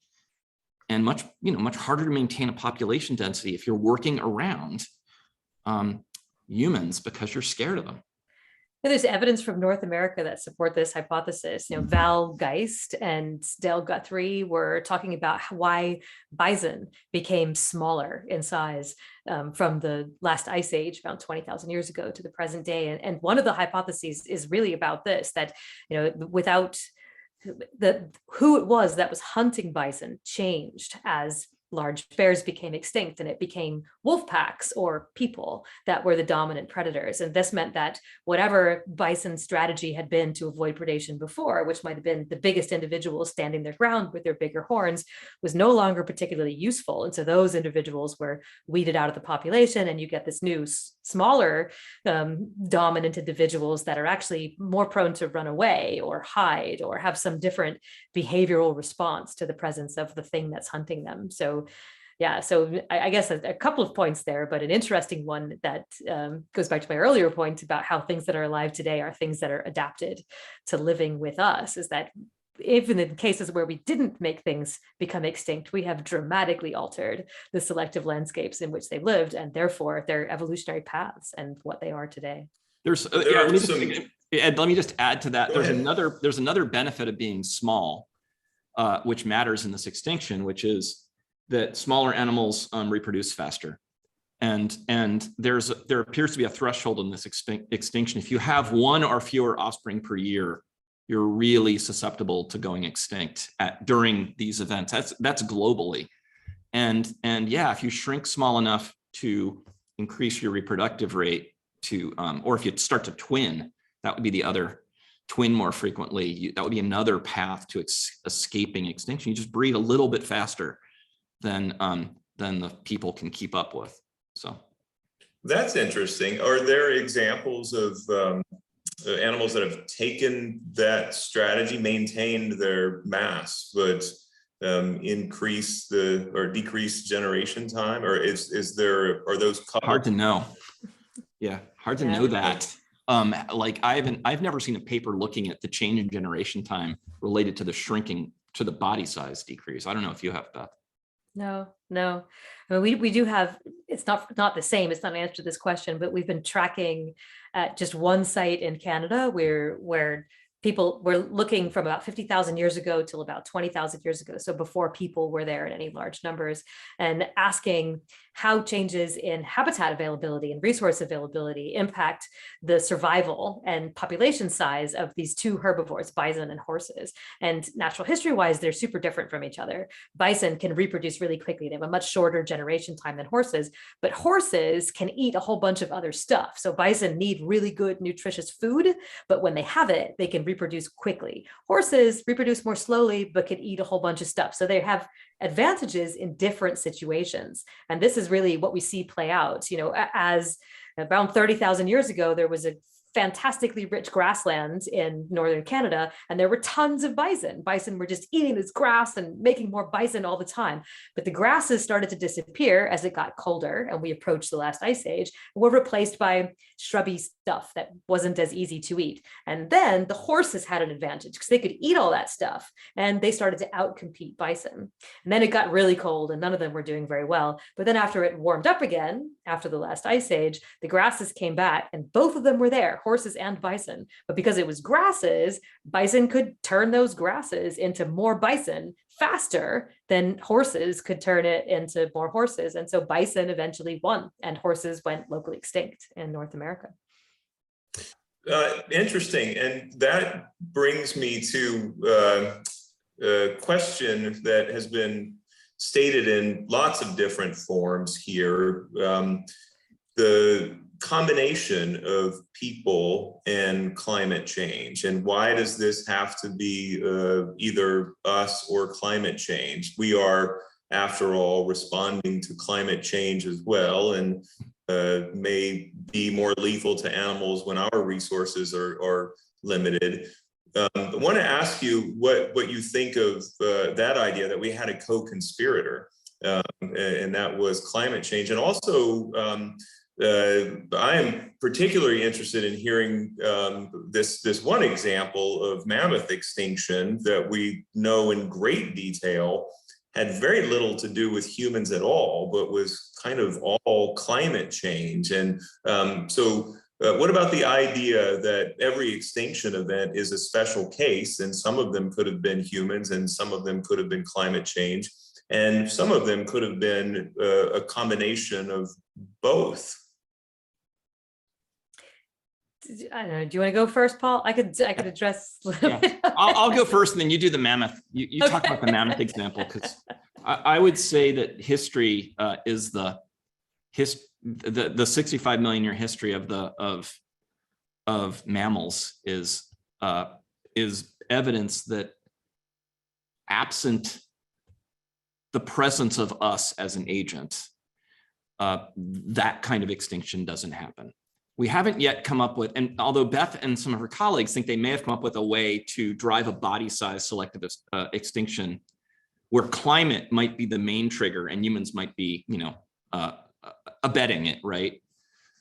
S2: and much harder to maintain a population density if you're working around humans because you're scared of them.
S3: There's evidence from North America that support this hypothesis. Val Geist and Dale Guthrie were talking about why bison became smaller in size from the last ice age, around 20,000 years ago, to the present day. And one of the hypotheses is really about this, that without who it was that was hunting bison changed as large bears became extinct, and it became wolf packs or people that were the dominant predators. And this meant that whatever bison strategy had been to avoid predation before, which might have been the biggest individuals standing their ground with their bigger horns, was no longer particularly useful. And so those individuals were weeded out of the population, and you get this new smaller dominant individuals that are actually more prone to run away or hide or have some different behavioral response to the presence of the thing that's hunting them. So I guess a couple of points there, but an interesting one that goes back to my earlier point about how things that are alive today are things that are adapted to living with us, is that even in cases where we didn't make things become extinct, we have dramatically altered the selective landscapes in which they lived, and therefore their evolutionary paths and what they are today.
S2: There's
S1: There are
S2: Ed, let me just add to that.
S1: Go ahead.
S2: There's another benefit of being small, which matters in this extinction, which is that smaller animals reproduce faster. And there appears to be a threshold in this extinction. If you have one or fewer offspring per year, you're really susceptible to going extinct during these events. That's globally. And yeah, if you shrink small enough to increase your reproductive rate to, or if you start to twin, that would be the other, twin more frequently, that would be another path to escaping extinction. You just breed a little bit faster than the people can keep up with. So
S1: that's interesting. Are there examples of animals that have taken that strategy, maintained their mass, but increase or decrease generation time? Or are those covered?
S2: Hard to know. Yeah, hard to know that. Like I've never seen a paper looking at the change in generation time related to the shrinking, to the body size decrease. I don't know if you have, Beth.
S3: No. I mean, we do have, it's not the same. It's not an answer to this question, but we've been tracking at just one site in Canada where people were looking from about 50,000 years ago till about 20,000 years ago. So before people were there in any large numbers, and asking how changes in habitat availability and resource availability impact the survival and population size of these two herbivores, bison and horses. And natural history wise, they're super different from each other. Bison can reproduce really quickly. They have a much shorter generation time than horses, but horses can eat a whole bunch of other stuff. So bison need really good nutritious food, but when they have it, they can reproduce quickly. Horses reproduce more slowly, but can eat a whole bunch of stuff. So they have advantages in different situations. And this is really what we see play out. As around 30,000 years ago, there was a fantastically rich grasslands in northern Canada, and there were tons of bison. Bison were just eating this grass and making more bison all the time. But the grasses started to disappear as it got colder and we approached the last ice age, and were replaced by shrubby stuff that wasn't as easy to eat. And then the horses had an advantage because they could eat all that stuff, and they started to outcompete bison. And then it got really cold and none of them were doing very well. But then after it warmed up again, after the last ice age, the grasses came back and both of them were there, horses and bison. But because it was grasses, bison could turn those grasses into more bison faster than horses could turn it into more horses. And so bison eventually won, and horses went locally extinct in North America.
S1: Interesting. And that brings me to a question that has been stated in lots of different forms here. The combination of people and climate change, and why does this have to be either us or climate change? We are, after all, responding to climate change as well, and may be more lethal to animals when our resources are limited. I want to ask you what you think of that idea that we had a co-conspirator, and that was climate change. And also, I am particularly interested in hearing this one example of mammoth extinction that we know in great detail had very little to do with humans at all, but was kind of all climate change. And so what about the idea that every extinction event is a special case, and some of them could have been humans and some of them could have been climate change, and some of them could have been a combination of both?
S3: I don't know. Do you want to go first, Paul? I could address.
S2: Yeah. I'll go first, and then you do the mammoth. You talk about the mammoth example, because I would say that history is the 65 million year history of mammals is evidence that absent the presence of us as an agent, that kind of extinction doesn't happen. We haven't yet come up with, and although Beth and some of her colleagues think they may have come up with a way to drive a body size selective extinction where climate might be the main trigger and humans might be, abetting it, right?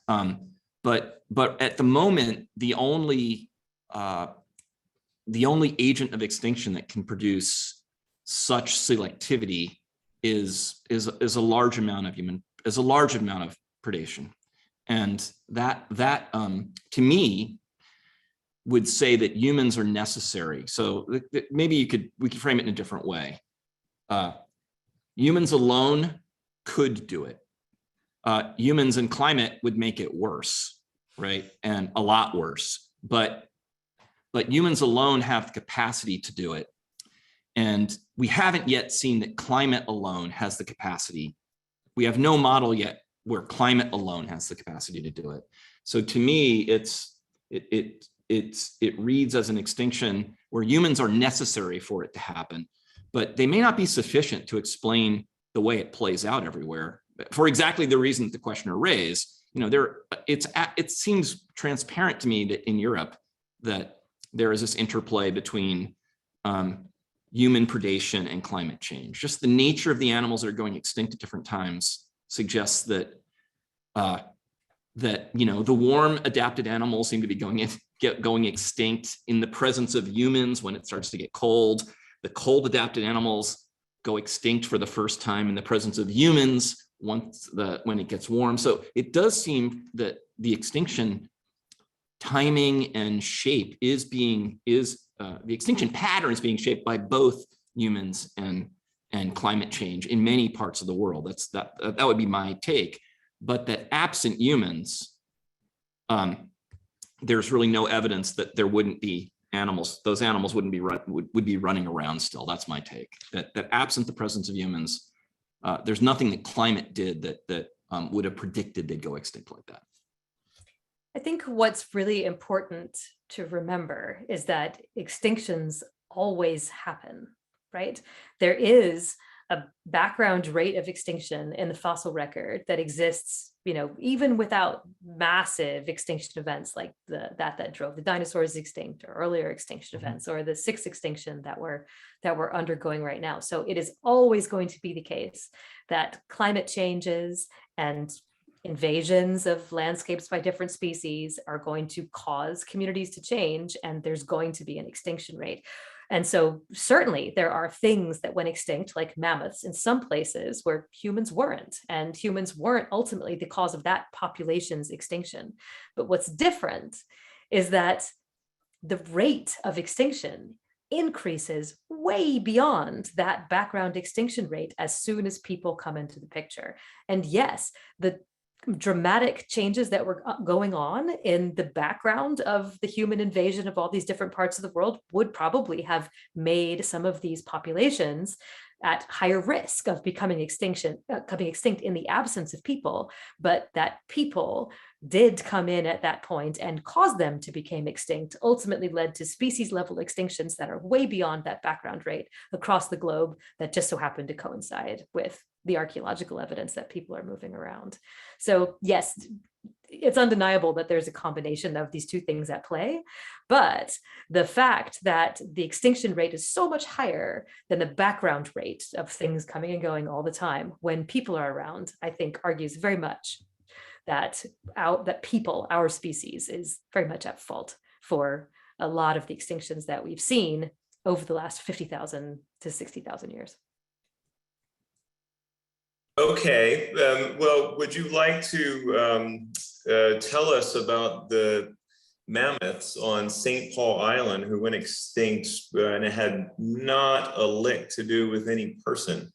S2: But at the moment, the only the only agent of extinction that can produce such selectivity is a large amount of predation. And that to me would say that humans are necessary. So maybe we could frame it in a different way. Humans alone could do it. Humans and climate would make it worse, right? And a lot worse. But humans alone have the capacity to do it. And we haven't yet seen that climate alone has the capacity. We have no model yet where climate alone has the capacity to do it. So to me, it reads as an extinction where humans are necessary for it to happen, but they may not be sufficient to explain the way it plays out everywhere for exactly the reason that the questioner raised. It seems transparent to me that in Europe that there is this interplay between human predation and climate change. Just the nature of the animals that are going extinct at different times suggests that the warm adapted animals seem to be going extinct in the presence of humans when it starts to get cold. The cold adapted animals go extinct for the first time in the presence of humans when it gets warm. So it does seem that the extinction timing and shape the extinction pattern is being shaped by both humans and climate change in many parts of the world. That would be my take. But that absent humans, there's really no evidence that there wouldn't be animals. Those animals would be running around still. That's my take. That absent the presence of humans, there's nothing that climate did that would have predicted they'd go extinct like that.
S3: I think what's really important to remember is that extinctions always happen, right? There is a background rate of extinction in the fossil record that exists, even without massive extinction events like that drove the dinosaurs extinct, or earlier extinction events, or the sixth extinction that we're undergoing right now. So it is always going to be the case that climate changes and invasions of landscapes by different species are going to cause communities to change, and there's going to be an extinction rate. And so certainly there are things that went extinct, like mammoths, in some places where humans weren't, and humans weren't ultimately the cause of that population's extinction. But what's different is that the rate of extinction increases way beyond that background extinction rate as soon as people come into the picture. And yes, the dramatic changes that were going on in the background of the human invasion of all these different parts of the world would probably have made some of these populations at higher risk of becoming extinct in the absence of people, but that people did come in at that point and cause them to become extinct, ultimately led to species level extinctions that are way beyond that background rate across the globe that just so happened to coincide with the archaeological evidence that people are moving around. So yes, it's undeniable that there's a combination of these two things at play, but the fact that the extinction rate is so much higher than the background rate of things coming and going all the time when people are around, I think argues very much that people, our species, is very much at fault for a lot of the extinctions that we've seen over the last 50,000 to 60,000 years.
S1: Okay, well, would you like to tell us about the mammoths on St. Paul Island who went extinct and it had not a lick to do with any person?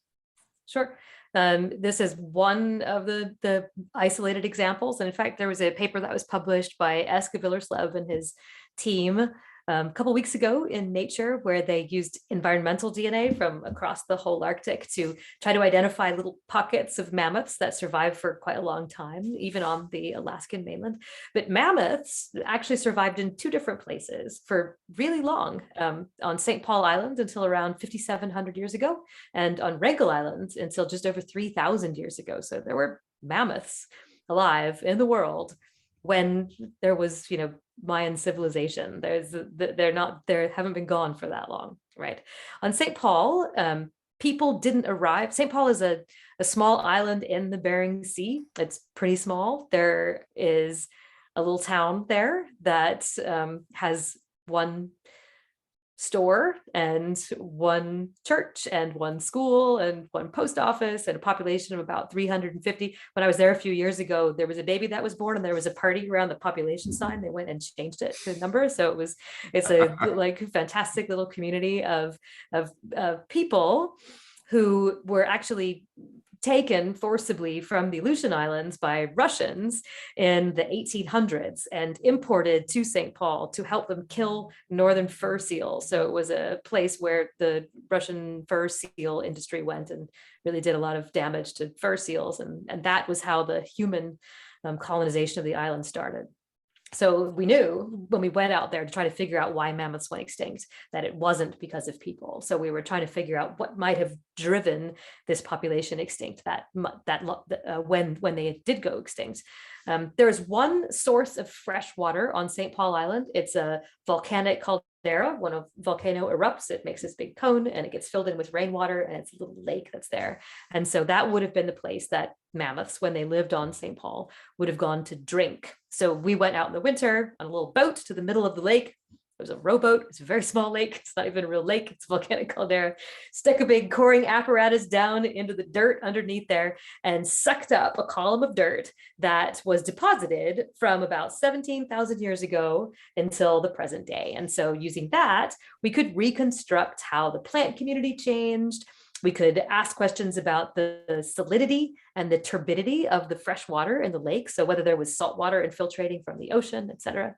S3: Sure. This is one of the isolated examples. And in fact, there was a paper that was published by Eske Willerslev and his team a couple weeks ago in Nature, where they used environmental DNA from across the whole Arctic to try to identify little pockets of mammoths that survived for quite a long time, even on the Alaskan mainland. But mammoths actually survived in two different places for really long, on St. Paul Island until around 5,700 years ago, and on Wrangel Island until just over 3,000 years ago. So there were mammoths alive in the world when there was, Mayan civilization. They haven't been gone for that long, right? On St. Paul, people didn't arrive. St. Paul is a small island in the Bering Sea. It's pretty small. There is a little town there that has one store and one church and one school and one post office and a population of about 350. When I was there a few years ago, there was a baby that was born and there was a party around the population sign. They went and changed it to a number. So it's a like fantastic little community of people who were actually taken forcibly from the Aleutian Islands by Russians in the 1800s and imported to St. Paul to help them kill northern fur seal. So it was a place where the Russian fur seal industry went and really did a lot of damage to fur seals. And that was how the human colonization of the island started. So we knew when we went out there to try to figure out why mammoths went extinct, that it wasn't because of people. So we were trying to figure out what might have driven this population extinct when they did go extinct. There's one source of fresh water on St. Paul Island. It's a volcanic caldera. When a volcano erupts, it makes this big cone and it gets filled in with rainwater, and it's a little lake that's there. And so that would have been the place that mammoths, when they lived on St. Paul, would have gone to drink. So we went out in the winter on a little boat to the middle of the lake. It was a rowboat. It's a very small lake. It's not even a real lake. It's a volcanic caldera. Stuck a big coring apparatus down into the dirt underneath there and sucked up a column of dirt that was deposited from about 17,000 years ago until the present day. And so using that, we could reconstruct how the plant community changed. We could ask questions about the solidity and the turbidity of the fresh water in the lake. So whether there was salt water infiltrating from the ocean, et cetera.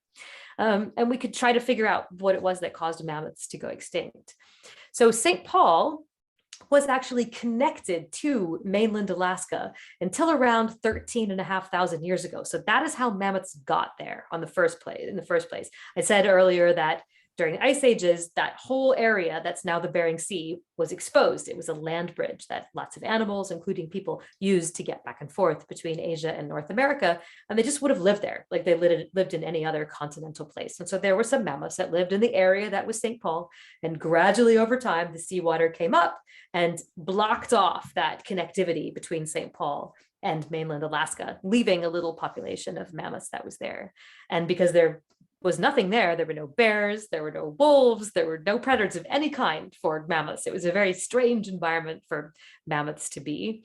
S3: And we could try to figure out what it was that caused mammoths to go extinct. So St. Paul was actually connected to mainland Alaska until around 13,500 years ago. So that is how mammoths got there in the first place. I said earlier that during the ice ages, that whole area that's now the Bering Sea was exposed. It was a land bridge that lots of animals, including people, used to get back and forth between Asia and North America. And they just would have lived there like they lived in any other continental place. And so there were some mammoths that lived in the area that was St. Paul. And gradually over time, the seawater came up and blocked off that connectivity between St. Paul and mainland Alaska, leaving a little population of mammoths that was there. And because there was nothing there were no bears, there were no wolves, there were no predators of any kind for mammoths. It was a very strange environment for mammoths to be.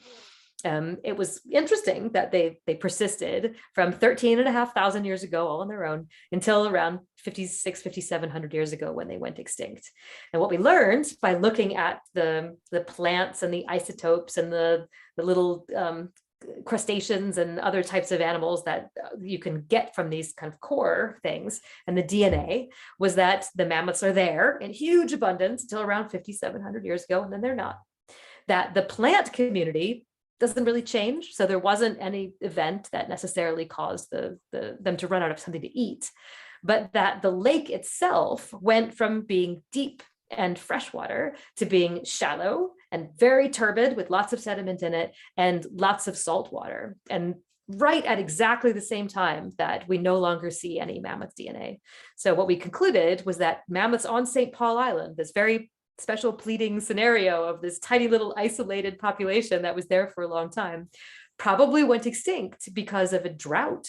S3: It was interesting that they persisted from 13,500 years ago all on their own until around 5,700 years ago when they went extinct. And what we learned by looking at the plants and the isotopes and the little crustaceans and other types of animals that you can get from these kind of core things and the DNA was that the mammoths are there in huge abundance until around 5,700 years ago, and then they're not. That the plant community doesn't really change. So there wasn't any event that necessarily caused them to run out of something to eat, but that the lake itself went from being deep and freshwater to being shallow and very turbid with lots of sediment in it and lots of salt water. And right at exactly the same time that we no longer see any mammoth DNA. So what we concluded was that mammoths on St. Paul Island, this very special pleading scenario of this tiny little isolated population that was there for a long time, probably went extinct because of a drought.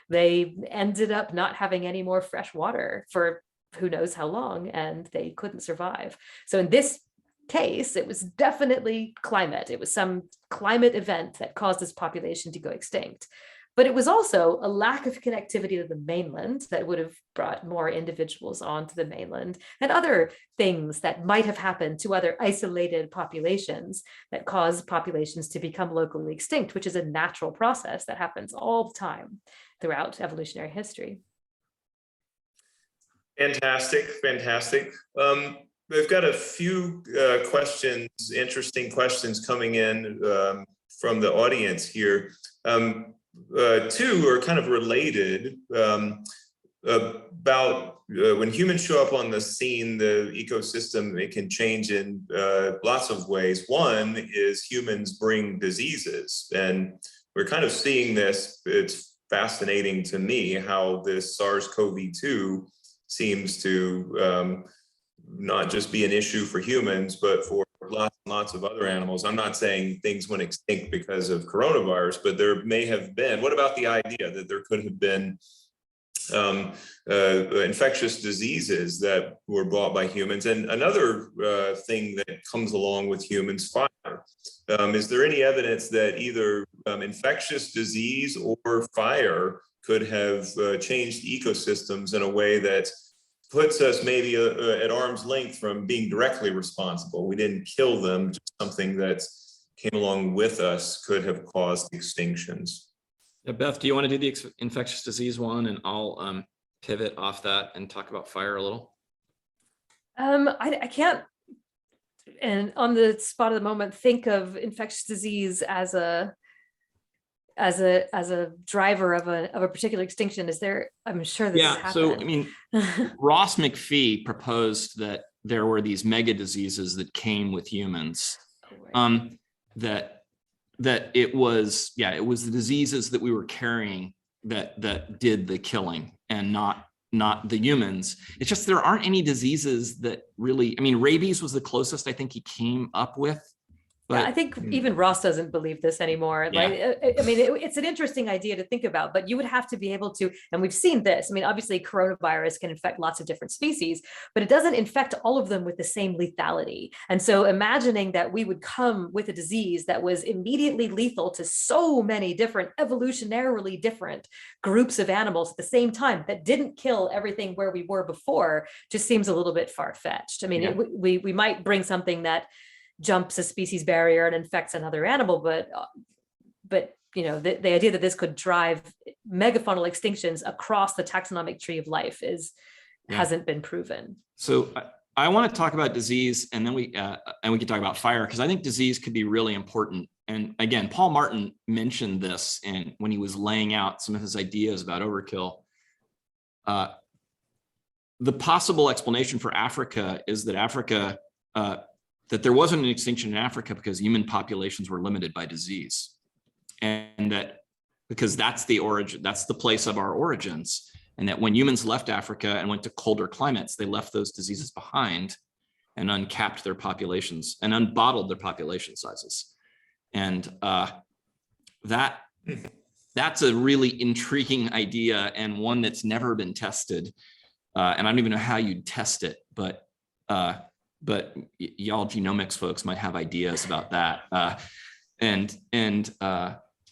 S3: They ended up not having any more fresh water for who knows how long, and they couldn't survive. So in this case, it was definitely climate. It was some climate event that caused this population to go extinct. But it was also a lack of connectivity to the mainland that would have brought more individuals onto the mainland and other things that might have happened to other isolated populations that cause populations to become locally extinct, which is a natural process that happens all the time throughout evolutionary history.
S1: Fantastic, fantastic. We've got a few questions, interesting questions coming in from the audience here. Two are kind of related about when humans show up on the scene, the ecosystem, it can change in lots of ways. One is humans bring diseases, and we're kind of seeing this. It's fascinating to me how this SARS-CoV-2 seems to not just be an issue for humans, but for lots and lots of other animals. I'm not saying things went extinct because of coronavirus, but there may have been. What about the idea that there could have been infectious diseases that were brought by humans. And another thing that comes along with humans, fire. Is there any evidence that either infectious disease or fire could have changed ecosystems in a way that puts us maybe at arm's length from being directly responsible? We didn't kill them, just something that came along with us could have caused extinctions.
S2: Yeah, Beth, do you want to do the infectious disease one, and I'll pivot off that and talk about fire a little?
S3: I can't, and on the spot of the moment, think of infectious disease as a driver of a particular extinction. Is there? I'm sure this has happened.
S2: So I mean, Ross McPhee proposed that there were these mega diseases that came with humans.
S3: Oh, right.
S2: That it was the diseases that we were carrying that did the killing, and not the humans. It's just there aren't any diseases that really, I mean, rabies was the closest I think he came up with. But,
S3: yeah, I think even Ross doesn't believe this anymore.
S2: Yeah.
S3: Like, I mean, it's an interesting idea to think about, but you would have to be able to, and we've seen this. I mean, obviously coronavirus can infect lots of different species, but it doesn't infect all of them with the same lethality. And so imagining that we would come with a disease that was immediately lethal to so many different, evolutionarily different groups of animals at the same time that didn't kill everything where we were before just seems a little bit far-fetched. I mean,
S2: Yeah.
S3: we might bring something that jumps a species barrier and infects another animal, but you know, the idea that this could drive megafaunal extinctions across the taxonomic tree of life hasn't been proven.
S2: So I want to talk about disease, and then we can talk about fire, because I think disease could be really important. And again, Paul Martin mentioned this, and when he was laying out some of his ideas about overkill, the possible explanation for Africa is that that there wasn't an extinction in Africa because human populations were limited by disease. And that because that's the origin, that's the place of our origins. And that when humans left Africa and went to colder climates, they left those diseases behind and uncapped their populations and unbottled their population sizes. And that's a really intriguing idea, and one that's never been tested. And I don't even know how you'd test it, but y'all genomics folks might have ideas about that. And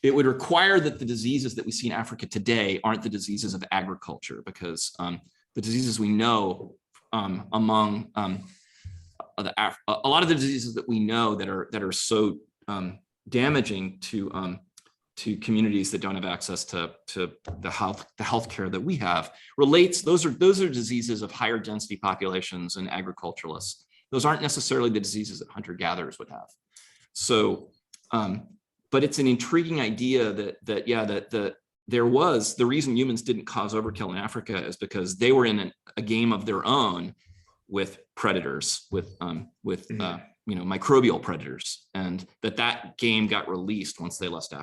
S2: it would require that the diseases that we see in Africa today aren't the diseases of agriculture, because the diseases we know among a lot of the diseases that we know that are so damaging to communities that don't have access to the healthcare that we have those are diseases of higher density populations and agriculturalists. Those aren't necessarily the diseases that hunter-gatherers would have. So, but it's an intriguing idea that there was, the reason humans didn't cause overkill in Africa is because they were in a game of their own with predators, with microbial predators, and that game got released once they left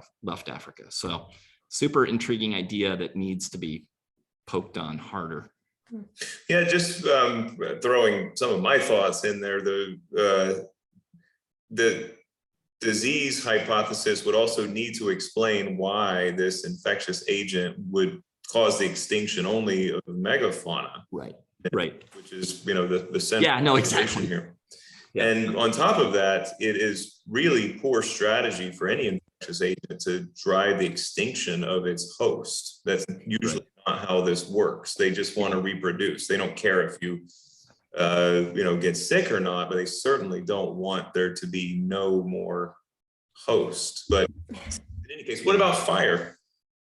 S2: Africa. So, super intriguing idea that needs to be poked on harder.
S1: Yeah, just throwing some of my thoughts in there. The disease hypothesis would also need to explain why this infectious agent would cause the extinction only of megafauna.
S2: Right.
S1: Which is, the central.
S2: Yeah, no, exactly.
S1: Here. Yeah. And on top of that, it is really poor strategy for any infectious agent to drive the extinction of its host. That's usually not how this works. They just want to reproduce. They don't care if you, get sick or not, but they certainly don't want there to be no more host. But in any case, what about fire?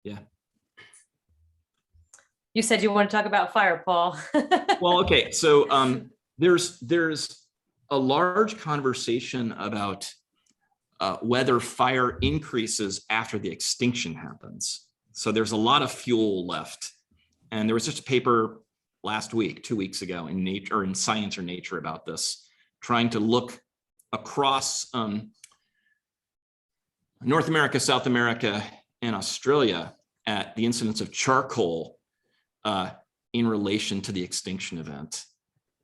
S2: Yeah.
S3: You said you want to talk about fire, Paul.
S2: Well, okay. So there's a large conversation about whether fire increases after the extinction happens. So there's a lot of fuel left. And there was just a paper last week, 2 weeks ago in Nature, or in Science or Nature, about this, trying to look across North America, South America, and Australia at the incidence of charcoal in relation to the extinction event,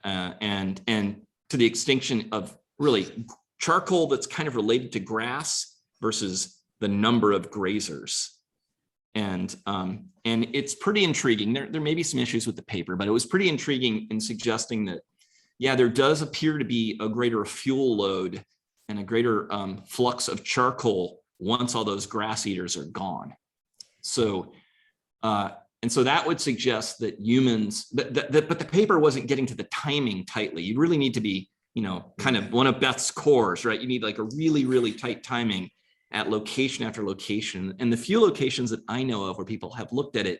S2: and to the extinction of really charcoal that's kind of related to grass versus the number of grazers. And it's pretty intriguing. There may be some issues with the paper, but it was pretty intriguing in suggesting that, yeah, there does appear to be a greater fuel load and a greater flux of charcoal once all those grass eaters are gone. So, and so that would suggest that humans, but the paper wasn't getting to the timing tightly. You really need to be, kind of one of Beth's cores, right? You need like a really, really tight timing at location after location. And the few locations that I know of where people have looked at it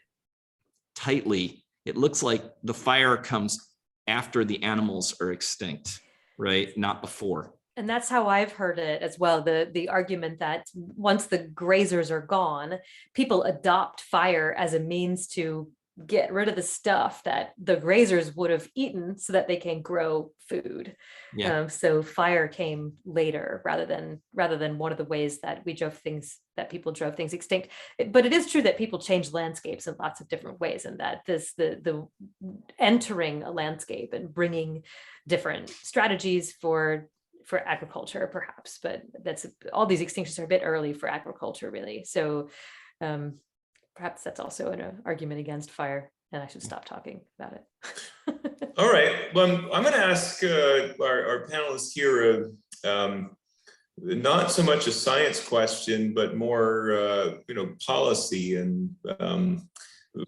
S2: tightly, it looks like the fire comes after the animals are extinct, right? Not before.
S3: And that's how I've heard it as well. The argument that once the grazers are gone, people adopt fire as a means to get rid of the stuff that the grazers would have eaten so that they can grow food.
S2: Yeah.
S3: So fire came later rather than one of the ways that people drove things extinct. But it is true that people change landscapes in lots of different ways, and that the entering a landscape and bringing different strategies for agriculture perhaps, but that's all these extinctions are a bit early for agriculture really. So perhaps that's also an argument against fire, and I should stop talking about it.
S1: All right, well, I'm going to ask our panelists here not so much a science question, but more policy and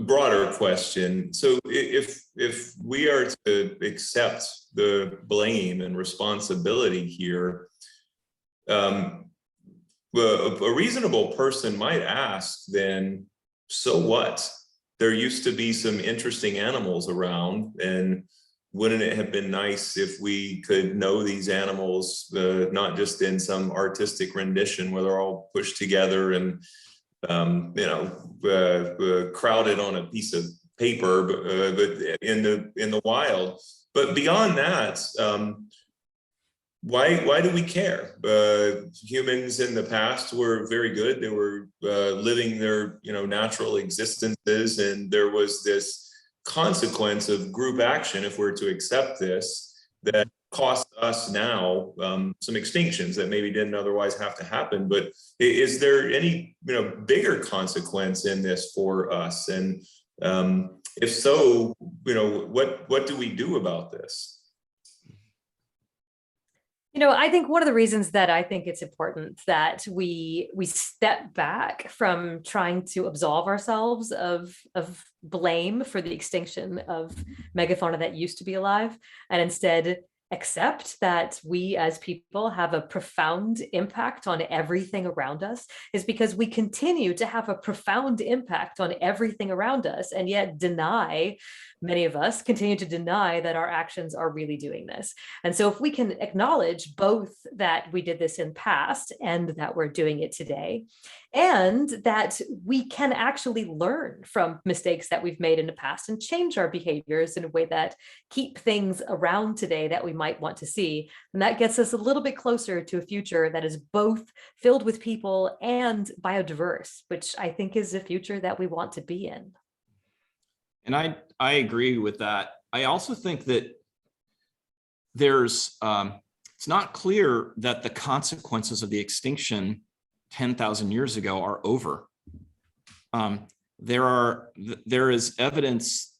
S1: broader question. So if we are to accept the blame and responsibility here, a reasonable person might ask then, so what? There used to be some interesting animals around, and wouldn't it have been nice if we could know these animals, not just in some artistic rendition where they're all pushed together and crowded on a piece of paper, but in the wild. But beyond that, why do we care? Humans in the past were very good. They were living their natural existences, and there was this consequence of group action, if we're to accept this, that cost us now some extinctions that maybe didn't otherwise have to happen. But is there any bigger consequence in this for us? And if so, what do we do about this?
S3: I think one of the reasons that I think it's important that we step back from trying to absolve ourselves of blame for the extinction of megafauna that used to be alive, and instead accept that we as people have a profound impact on everything around us, is because we continue to have a profound impact on everything around us, and yet many of us continue to deny that our actions are really doing this. And so if we can acknowledge both that we did this in the past and that we're doing it today, and that we can actually learn from mistakes that we've made in the past and change our behaviors in a way that keep things around today that we might want to see, and that gets us a little bit closer to a future that is both filled with people and biodiverse, which I think is a future that we want to be in.
S2: And I agree with that. I also think that it's not clear that the consequences of the extinction 10,000 years ago are over. There is evidence,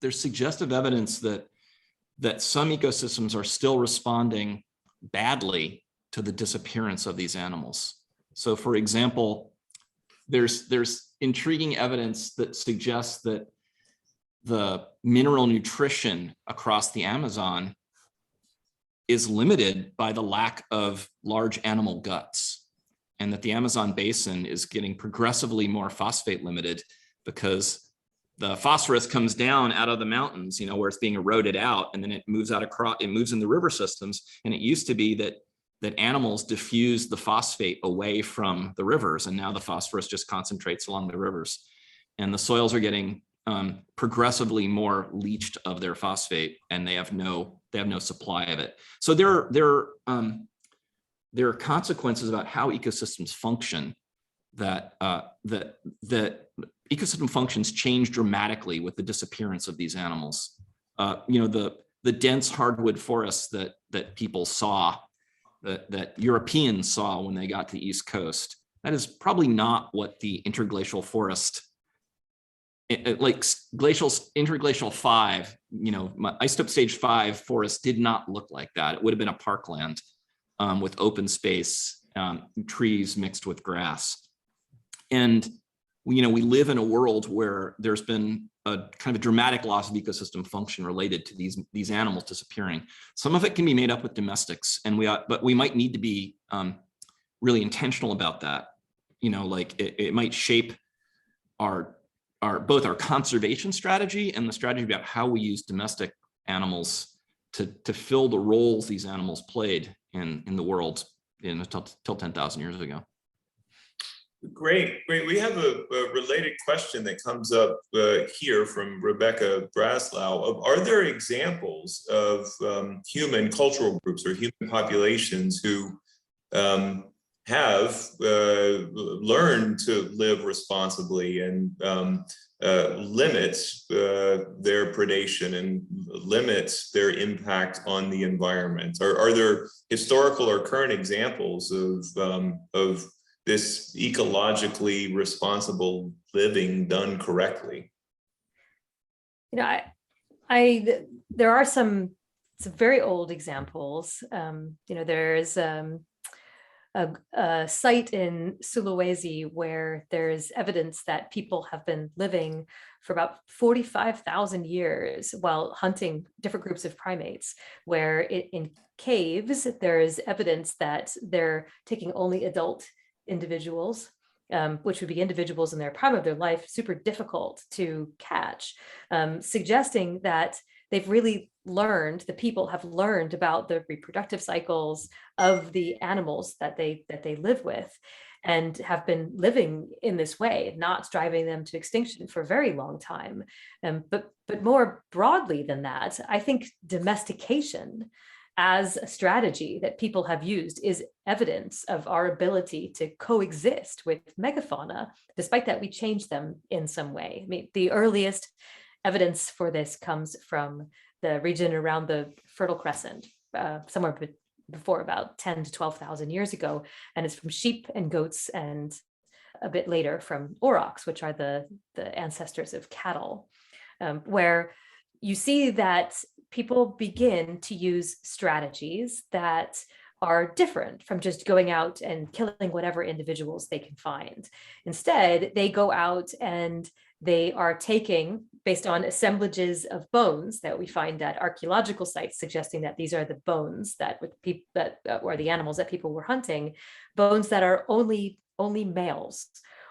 S2: there's suggestive evidence that some ecosystems are still responding badly to the disappearance of these animals. So for example, there's intriguing evidence that suggests that the mineral nutrition across the Amazon is limited by the lack of large animal guts, and that the Amazon basin is getting progressively more phosphate limited because the phosphorus comes down out of the mountains, where it's being eroded out, and then it moves in the river systems. And it used to be that animals diffuse the phosphate away from the rivers, and now the phosphorus just concentrates along the rivers, and the soils are getting progressively more leached of their phosphate, and they have no supply of it. So there are consequences about how ecosystems function that ecosystem functions change dramatically with the disappearance of these animals. The dense hardwood forests that people saw, that Europeans saw when they got to the East Coast, That is probably not what the interglacial forest, like interglacial 5, isotope stage 5 forest did not look like that. It would have been a parkland with open space, trees mixed with grass. And we live in a world where there's been a kind of a dramatic loss of ecosystem function related to these animals disappearing. Some of it can be made up with domestics, but we might need to be really intentional about that. Like it might shape both our conservation strategy and the strategy about how we use domestic animals to fill the roles these animals played in the world till 10,000 years ago.
S1: Great. We have a related question that comes up here from Rebecca Braslau. Are there examples of human cultural groups or human populations who have learned to live responsibly and limits their predation and limits their impact on the environment? Are there historical or current examples of this ecologically responsible living done correctly?
S3: There are some very old examples. There's a site in Sulawesi where there's evidence that people have been living for about 45,000 years while hunting different groups of primates, where in caves, there's evidence that they're taking only adult individuals, which would be individuals in their prime of their life, super difficult to catch, suggesting that they've really learned, the people have learned about the reproductive cycles of the animals that they live with, and have been living in this way, not driving them to extinction for a very long time. But more broadly than that, I think domestication as a strategy that people have used is evidence of our ability to coexist with megafauna, despite that we change them in some way. I mean, the earliest evidence for this comes from the region around the Fertile Crescent, somewhere before about 10 to 12,000 years ago. And it's from sheep and goats, and a bit later from aurochs, which are the ancestors of cattle, where you see that people begin to use strategies that are different from just going out and killing whatever individuals they can find. Instead, they go out and they are taking, based on assemblages of bones that we find at archaeological sites, suggesting that these are the bones that or the animals that people were hunting, bones that are only males,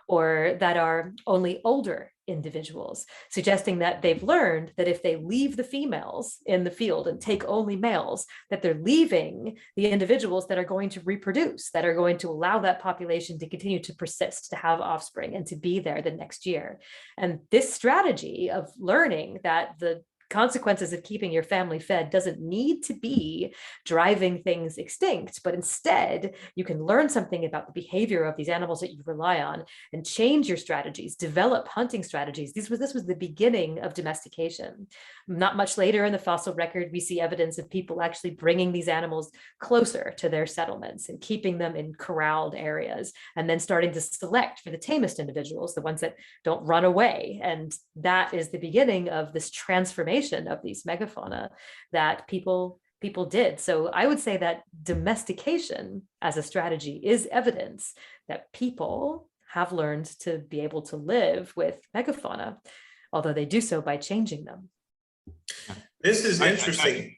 S3: or that are only older individuals, suggesting that they've learned that if they leave the females in the field and take only males, that they're leaving the individuals that are going to reproduce, that are going to allow that population to continue to persist, to have offspring, and to be there the next year. And this strategy of learning that the consequences of keeping your family fed doesn't need to be driving things extinct, but instead you can learn something about the behavior of these animals that you rely on and change your strategies, develop hunting strategies. This was the beginning of domestication. Not much later in the fossil record, we see evidence of people actually bringing these animals closer to their settlements and keeping them in corralled areas, and then starting to select for the tamest individuals, the ones that don't run away. And that is the beginning of this transformation of these megafauna that people did. So I would say that domestication as a strategy is evidence that people have learned to be able to live with megafauna, although they do so by changing them.
S1: This is interesting.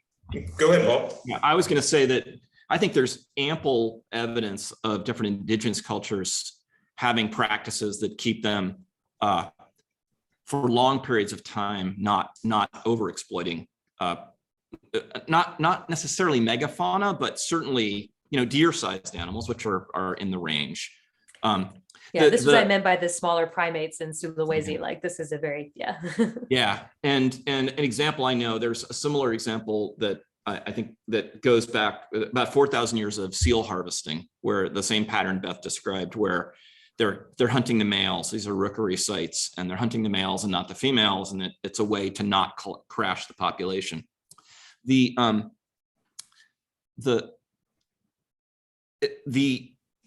S1: Go ahead, Paul.
S2: Yeah, I was going to say that I think there's ample evidence of different indigenous cultures having practices that keep them for long periods of time, not overexploiting, not necessarily megafauna, but certainly deer-sized animals, which are in the range.
S3: This is what I meant by the smaller primates in Sulawesi. Like this is a very
S2: yeah, and an example I know, there's a similar example that I think that goes back about 4,000 years of seal harvesting, where the same pattern Beth described, where they're hunting the males. These are rookery sites, and they're hunting the males and not the females, and it's a way to not crash the population.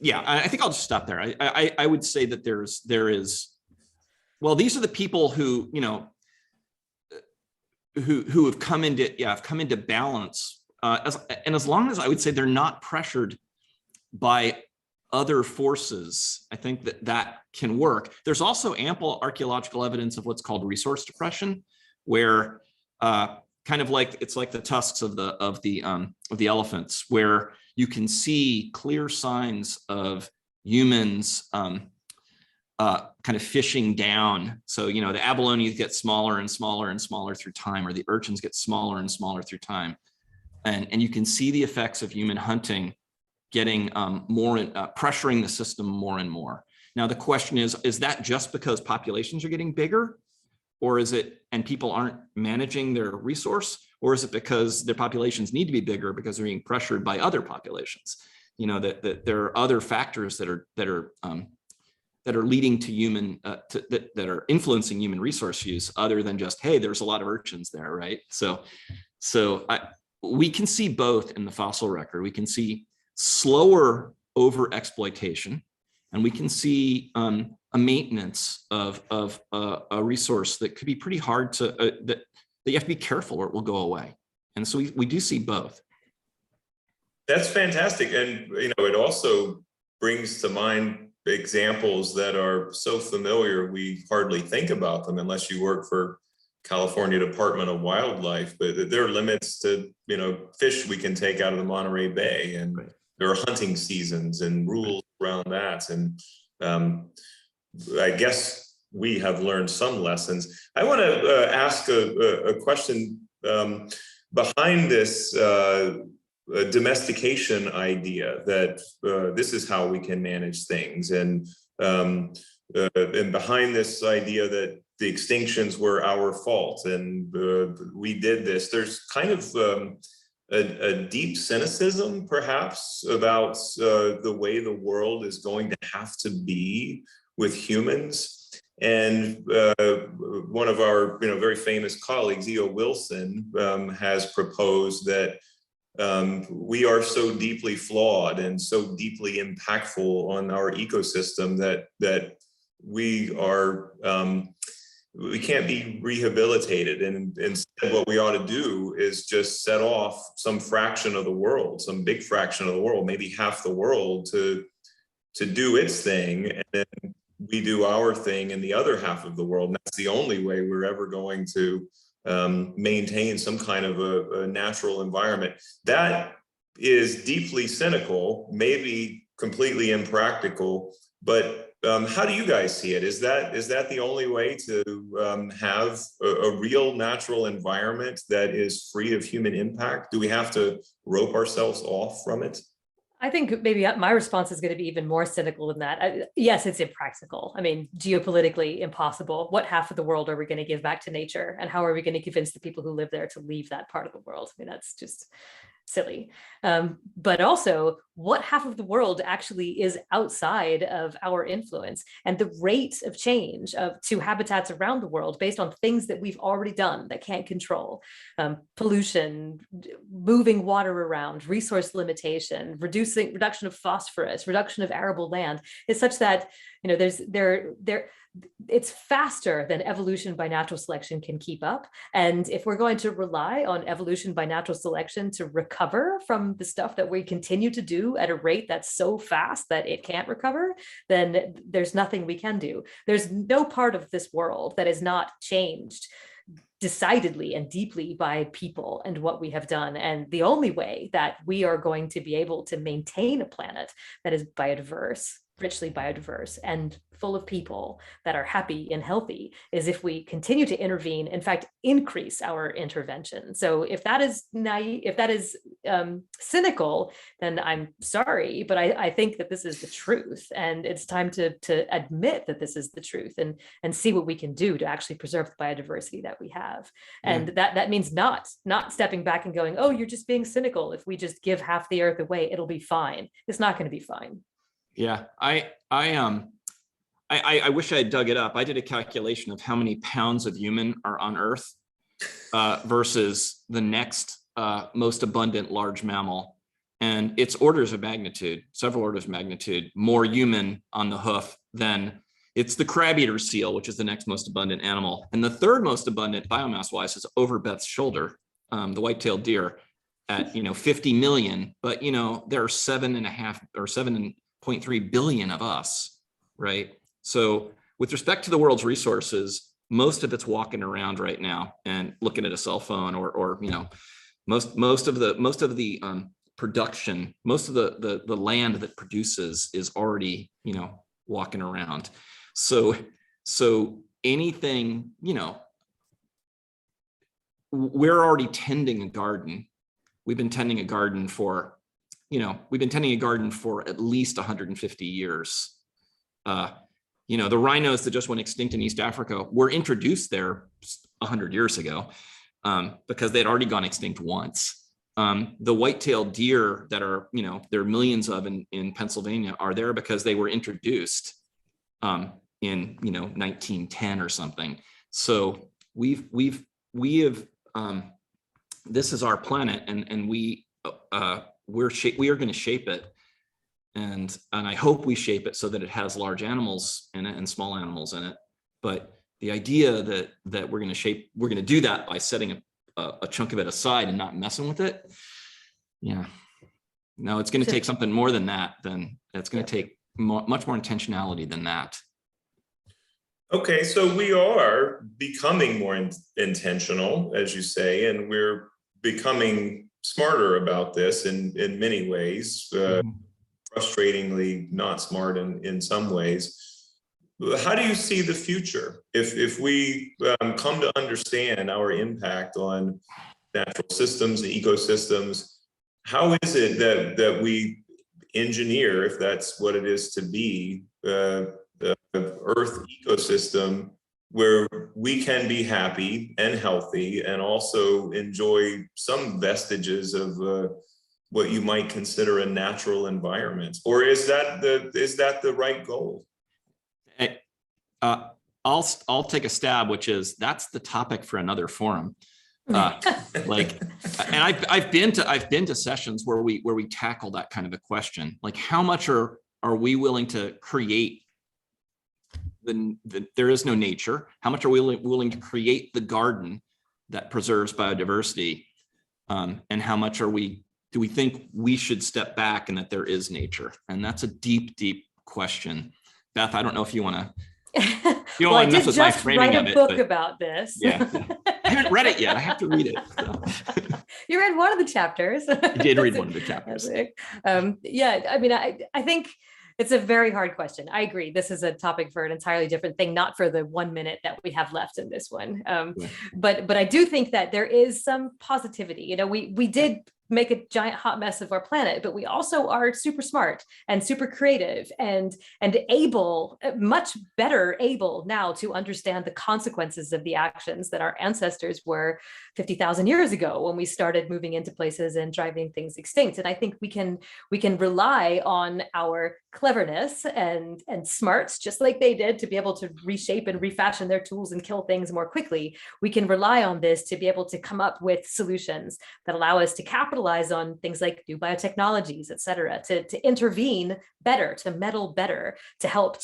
S2: yeah, I think I'll just stop there. I would say that there is, well, these are the people who, you know, who have come into balance. As long as I would say they're not pressured by other forces, I think that can work. There's also ample archaeological evidence of what's called resource depression, where kind of like it's like the tusks of the elephants, where you can see clear signs of humans kind of fishing down. So, you know, the abalones get smaller and smaller and smaller through time, or the urchins get smaller and smaller through time. And you can see the effects of human hunting getting pressuring the system more and more. Now, the question is that just because populations are getting bigger, or is it, and people aren't managing their resource, or is it because their populations need to be bigger because they're being pressured by other populations? You know, that there are other factors that are leading to human, that are influencing human resource use, other than just, hey, there's a lot of urchins there, right? So we can see both in the fossil record. We can see slower over-exploitation, and we can see a maintenance of a resource that could be pretty hard to, that you have to be careful or it will go away. And so we do see both.
S1: That's fantastic. And, you know, it also brings to mind examples that are so familiar, we hardly think about them unless you work for California Department of Wildlife, but there are limits to, you know, fish we can take out of the Monterey Bay, and there are hunting seasons and rules around that. And I guess we have learned some lessons. I want to ask a question behind this domestication idea, that this is how we can manage things, and behind this idea that the extinctions were our fault and we did this. There's kind of a deep cynicism, perhaps, about the way the world is going to have to be with humans. And one of our, you know, very famous colleagues, E.O. Wilson, has proposed that we are so deeply flawed and so deeply impactful on our ecosystem that we are we can't be rehabilitated, and instead what we ought to do is just set off some fraction of the world, some big fraction of the world, maybe half the world, to do its thing, and then we do our thing in the other half of the world. And that's the only way we're ever going to maintain some kind of a natural environment. That is deeply cynical, maybe completely impractical, but how do you guys see it? Is that the only way to have a real natural environment that is free of human impact? Do we have to rope ourselves off from it?
S3: I think maybe my response is going to be even more cynical than that. Yes, it's impractical. I mean, geopolitically impossible. What half of the world are we going to give back to nature? And how are we going to convince the people who live there to leave that part of the world? I mean, that's just silly. But also, what half of the world actually is outside of our influence, and the rate of change to habitats around the world based on things that we've already done that can't control, pollution, moving water around, resource limitation, reduction of phosphorus, reduction of arable land, is such that, you know, it's faster than evolution by natural selection can keep up. And if we're going to rely on evolution by natural selection to recover from the stuff that we continue to do at a rate that's so fast that it can't recover, then there's nothing we can do. There's no part of this world that is not changed decidedly and deeply by people and what we have done. And the only way that we are going to be able to maintain a planet that is biodiverse, richly biodiverse, and full of people that are happy and healthy is if we continue to intervene, in fact, increase our intervention. So if that is naive, if that is cynical, then I'm sorry, but I think that this is the truth, and it's time to admit that this is the truth, and see what we can do to actually preserve the biodiversity that we have. And that means not stepping back and going, oh, you're just being cynical. If we just give half the earth away, it'll be fine. It's not going to be fine.
S2: Yeah, I wish I had dug it up. I did a calculation of how many pounds of human are on Earth versus the next most abundant large mammal, And it's orders of magnitude, several orders of magnitude, more human on the hoof than it's the crab-eater seal, which is the next most abundant animal. And the third most abundant biomass-wise is over Beth's shoulder, the white-tailed deer at 50 million. But there are 7.5 or 7.3 billion of us, right? So with respect to the world's resources, most of it's walking around right now and looking at a cell phone, or most of the production, most of the land that produces is already walking around. So anything, we're already tending a garden. We've been tending a garden for at least 150 years. The rhinos that just went extinct in East Africa were introduced there 100 years ago because they'd already gone extinct once. The white-tailed deer that are, there are millions of in Pennsylvania are there because they were introduced in 1910 or something. So we have this is our planet, and we are going to shape it, and I hope we shape it so that it has large animals in it and small animals in it. But the idea that we're going to do that by setting a chunk of it aside and not messing with it, no, it's going to take something more than that. Then it's going to take much more intentionality than that.
S1: Okay, so we are becoming more intentional, as you say, and we're becoming smarter about this in many ways, frustratingly not smart in some ways. How do you see the future? If we come to understand our impact on natural systems and ecosystems, how is it that we engineer, if that's what it is to be, the Earth ecosystem where we can be happy and healthy and also enjoy some vestiges of what you might consider a natural environment? Or is that the right goal?
S2: I'll take a stab, which is that's the topic for another forum. And I've been to sessions where we tackle that kind of a question, like how much are we willing to create? There is no nature. How much are we willing to create the garden that preserves biodiversity? And how much do we think we should step back and that there is nature? And that's a deep, deep question. Beth, I don't know if you want to.
S3: Well, I did just write a book about this.
S2: Yeah. I haven't read it yet. I have to read it. So.
S3: You read one of the chapters.
S2: I did read one of the chapters.
S3: I think it's a very hard question. I agree. This is a topic for an entirely different thing, not for the 1 minute that we have left in this one. But I do think that there is some positivity. We did make a giant hot mess of our planet, but we also are super smart and super creative and able, much better able now to understand the consequences of the actions that our ancestors were 50,000 years ago when we started moving into places and driving things extinct. And I think we can rely on our cleverness and smarts, just like they did, to be able to reshape and refashion their tools and kill things more quickly. We can rely on this to be able to come up with solutions that allow us to capitalize on things like new biotechnologies, et cetera, to intervene better, to meddle better, to help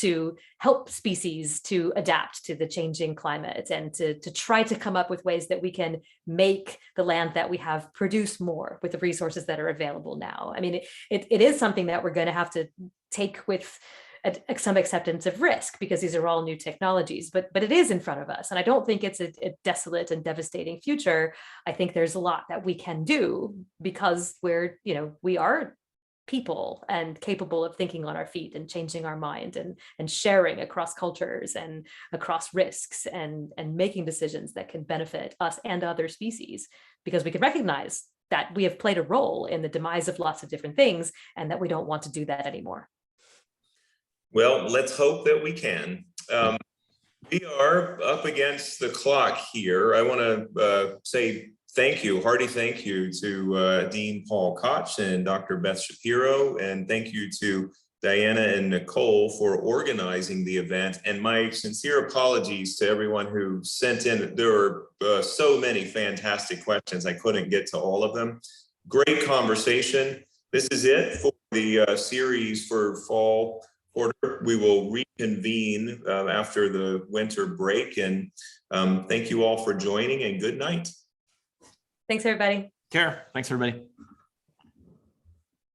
S3: species to adapt to the changing climate, and to try to come up with ways that we can make the land that we have produce more with the resources that are available now. I mean, it is something that we're going to have to take with some acceptance of risk, because these are all new technologies, but it is in front of us. And I don't think it's a desolate and devastating future. I think there's a lot that we can do because we are people and capable of thinking on our feet and changing our mind and sharing across cultures and across risks and making decisions that can benefit us and other species, because we can recognize that we have played a role in the demise of lots of different things and that we don't want to do that anymore.
S1: Well, let's hope that we can. We are up against the clock here. I want to say hearty thank you to Dean Paul Koch and Dr. Beth Shapiro, and thank you to Diana and Nicole for organizing the event. And my sincere apologies to everyone who sent in. There were so many fantastic questions. I couldn't get to all of them. Great conversation. This is it for the series for fall quarter. We will reconvene after the winter break, and thank you all for joining, and good night.
S3: Thanks, everybody.
S2: Care. Thanks, everybody.